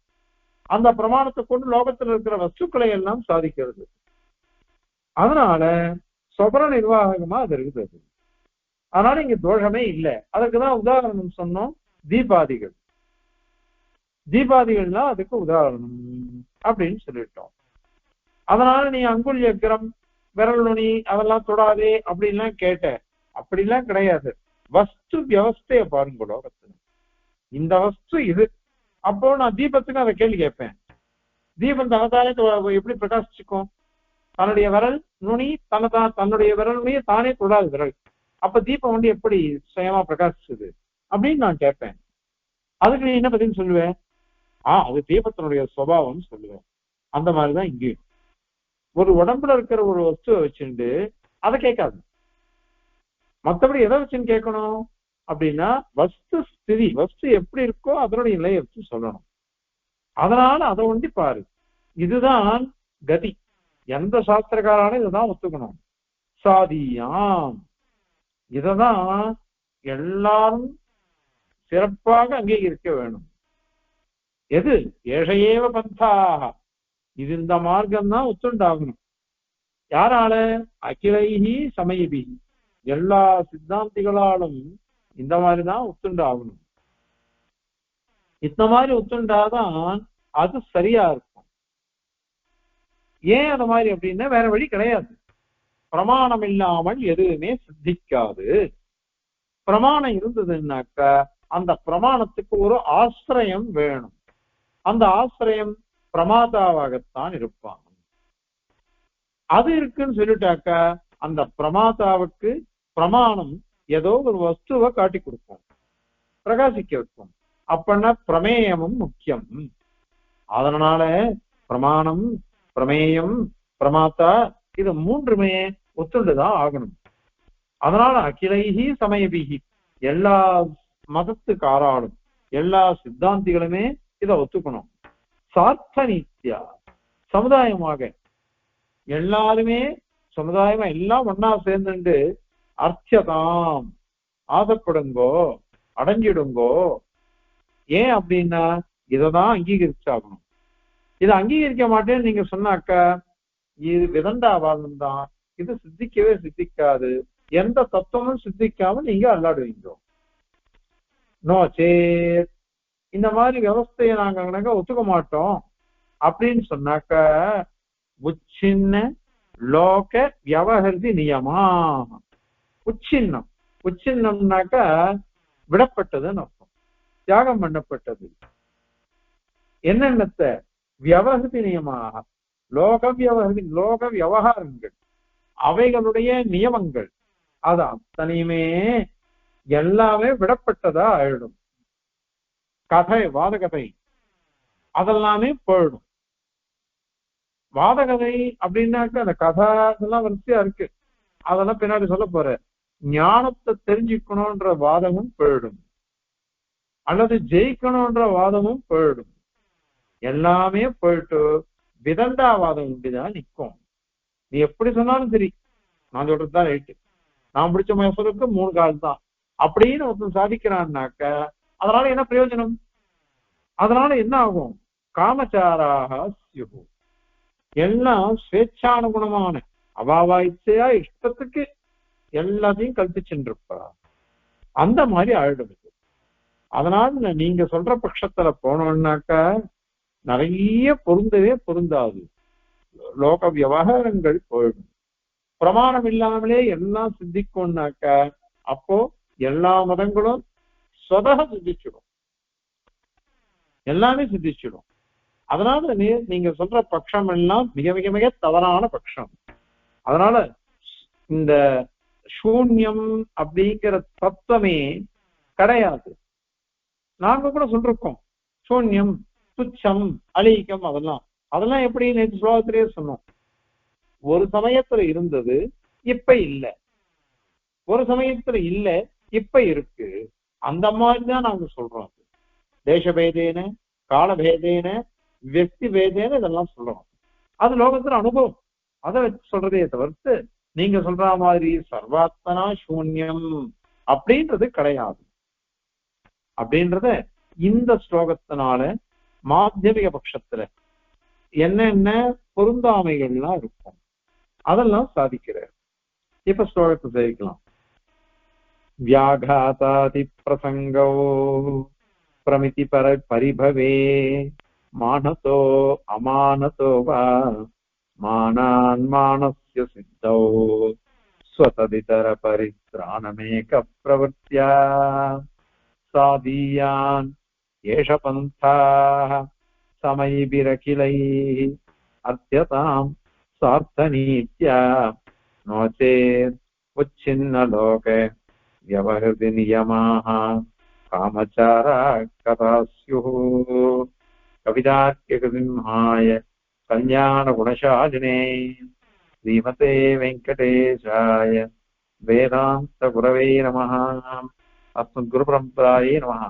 A: அந்த பிரமாணத்தை கொண்டு லோகத்தில் இருக்கிற வஸ்துக்களை எல்லாம் சாதிக்கிறது. அதனால சொபர நிர்வாகமா அது இருக்குது. அதனால இங்க தோஷமே இல்லை. அதுக்குதான் உதாரணம் சொன்னோம், தீபாதிகள். தீபாதிகள்லாம் அதுக்கு உதாரணம் அப்படின்னு சொல்லிட்டோம். அதனால நீ அங்குல்யக்கிரம் விரல் நுனி அதெல்லாம் தொடாதே அப்படின்லாம் கேட்ட. அப்படிலாம் கிடையாது. வஸ்து வியவஸ்தைய பாருங்க லோகத்துல. இந்த வஸ்து இது, அப்போ நான் தீபத்துக்கு அதை கேள்வி கேட்பேன். தீபம் தனத்தானே எப்படி பிரகாசிச்சுக்கும்? தன்னுடைய விரல் நுனி தன்னுடைய விரல் நுனியை தானே தொடாது விரல். அப்ப தீபம் எப்படி சுயமா பிரகாசிச்சது அப்படின்னு நான் கேட்பேன். அதுக்கு நீ என்ன பதில் சொல்லுவேன்? அது தீபத்தினுடைய சுபாவம்னு சொல்லுவேன். அந்த மாதிரிதான் இங்கேயும் ஒரு உடம்புல இருக்கிற ஒரு வஸ்துவை வச்சுட்டு அதை கேட்காது. மற்றபடி எதை வச்சுன்னு கேட்கணும் அப்படின்னா, வஸ்து ஸ்திதி, வஸ்து எப்படி இருக்கோ அதனுடைய நிலையை வச்சு சொல்லணும். அதனால அதை ஒண்டி பாரு. இதுதான் கதி. எந்த சாஸ்திரக்காராலும் இதுதான் ஒத்துக்கணும். சாதியாம், இததான் எல்லாரும் சிறப்பாக அங்கீகரிக்க வேணும். எது ஏழையேவ பந்தாக, இது இந்த மார்க்கம் தான் ஒத்துண்டாகணும். யாரால? அகிலைஹி சமயபி, எல்லா சித்தாந்திகளாலும் இந்த மாதிரிதான் ஒத்துண்டாகணும். இந்த மாதிரி ஒத்துண்டாதான் அது சரியா இருக்கும். ஏன் அந்த மாதிரி அப்படின்னா வேற வழி கிடையாது. பிரமாணம் இல்லாமல் எதுவுமே சித்திக்காது. பிரமாணம் இருந்ததுன்னாக்க அந்த பிரமாணத்துக்கு ஒரு ஆசிரியம் வேணும். அந்த ஆசிரியம் பிரமாதாவாகத்தான் இருப்பாங்க. அது இருக்குன்னு சொல்லிட்டாக்க அந்த பிரமாதாவுக்கு பிரமாணம் ஏதோ ஒரு வஸ்துவை காட்டி கொடுக்கும், பிரகாசிக்க வைக்கும். அப்படின்னா பிரமேயமும் முக்கியம். அதனால பிரமாணம், பிரமேயம், பிரமாத்தா இது மூன்றுமே ஒத்துண்டுதான் ஆகணும். அதனால அகிலைஹி சமயபிகி எல்லா மதத்துக்காராலும் எல்லா சித்தாந்திகளுமே இதை ஒத்துக்கணும். சார்த்த நீத்தியா சமுதாயமாக எல்லாருமே சமுதாயமா எல்லாம் ஒன்னா சேர்ந்துட்டு அர்ச்சதாம் ஆசைப்படுங்கோ, அடைஞ்சிடுங்கோ. ஏன் அப்படின்னா இதைதான் அங்கீகரிச்சாகணும். இதை அங்கீகரிக்க மாட்டேன்னு நீங்க சொன்னாக்க இது விதண்டாவாதம் தான். இது சித்திக்கவே சித்திக்காது. எந்த தத்துவமும் சித்திக்காம நீங்க அல்லாடுவீங்க. நோ சேர் இந்த மாதிரி வியவஸ்தையை நாங்க ஒத்துக்க மாட்டோம் அப்படின்னு சொன்னாக்க உச்சின்ன லோக வியவஹிருதி நியமா. உச்சின்னம், உச்சின்னம்னாக்க விடப்பட்டதுன்னு அர்த்தம், தியாகம் பண்ணப்பட்டது. என்னென்னத்தை வியவஹிருதி நியமாக லோக வியவஹிருதி லோக விவகாரங்கள் அவைகளுடைய நியமங்கள் அது அத்தனையுமே எல்லாமே விடப்பட்டதா ஆயிடும். கதை வாதகதை அதெல்லாமே போயிடும். வாதகதை அப்படின்னாக்க அந்த கதை அதெல்லாம் வரிசையா இருக்கு, அதெல்லாம் பின்னாடி சொல்ல போற. ஞானத்தை தெரிஞ்சுக்கணும்ன்ற வாதமும் போயிடும், அல்லது ஜெயிக்கணும்ன்ற வாதமும் போயிடும். எல்லாமே போயிட்டு விதண்டாவாதம் இப்படிதான் நிற்கும். நீ எப்படி சொன்னாலும் சரி, நான் சொல்றதுதான் ரைட்டு, நான் பிடிச்ச மசலுக்கு 3 கால் தான் அப்படின்னு ஒருத்தன் சாதிக்கிறான்னாக்க அதனால என்ன பிரயோஜனம்? அதனால என்ன ஆகும்? காமச்சாராக சியு எல்லாம் ஸ்வேச்சானுகுணமான அவாவா இச்சையா இஷ்டத்துக்கு எல்லாத்தையும் கல்பிச்சுட்டு இருப்பா. அந்த மாதிரி ஆயிடும். அதனால நீங்க சொல்ற பட்சத்துல போனோம்னாக்க நிறைய பொருந்தவே பொருந்தாது, லோக விவகாரங்கள் போயிடும். பிரமாணம் இல்லாமலே எல்லாம் சித்திக்கும்னாக்க அப்போ எல்லா மதங்களும் சொதக சித்திச்சிடும், எல்லாமே சித்திச்சிடும். அதனால நீங்க சொல்ற பட்சம் எல்லாம் மிக மிக மிக தவறான பட்சம். அதனால இந்த சூன்யம் அப்படிங்கிற தத்துவமே கிடையாது. நாங்க கூட சொல்றோம் சூன்யம், துச்சம், அலீகம், அதெல்லாம் எப்படி நேற்று ஸ்லோகத்திலேயே சொன்னோம். ஒரு சமயத்துல இருந்தது இப்ப இல்ல, ஒரு சமயத்துல இல்ல இப்ப இருக்கு. அந்த மாதிரிதான் நாங்க சொல்றோம். தேசபேதேன காலபேதேன வெக்தி பேதேன இதெல்லாம் சொல்றோம். அது லோகத்துல அனுபவம், அதை வச்சு சொல்றதே தவிர்த்து நீங்க சொல்ற மாதிரி சர்வாத்மனா சூன்யம் அப்படின்றது கிடையாது. அப்படின்றத இந்த ஸ்லோகத்தினால மாத்தியமிக பட்சத்துல என்னென்ன பொருந்தாமைகள்லாம் இருக்கும் அதெல்லாம் சாதிக்கிறார். இப்ப ஸ்லோகத்தை சேவிக்கலாம். வியாகாதாதி பிரசங்கோ பிரமிதி பரிபவே மானதோ அமானதோ வா மானான் மானஸ்ய சித்தோ ஸ்வததிதர பரித்ராணமேக பிரவர்த்யா சாதீயான் ஏஷ பந்தாः சமயிபிரகிலைः அர்த்தியதாம் சார்த்தநீத்யா நோ சேத் உச்சின்னலோக வியவஹிருதி நியமாः காமச்சாரா கதா ஸ்யுः. கவிதார்க்கியசிம்ஹாய கல்யாண குணசாலினே ஸ்ரீமதே வெங்கடேசாய வேதாந்த குரவே நமः. அஸ்மத்குரு பரம்பராயே நமः.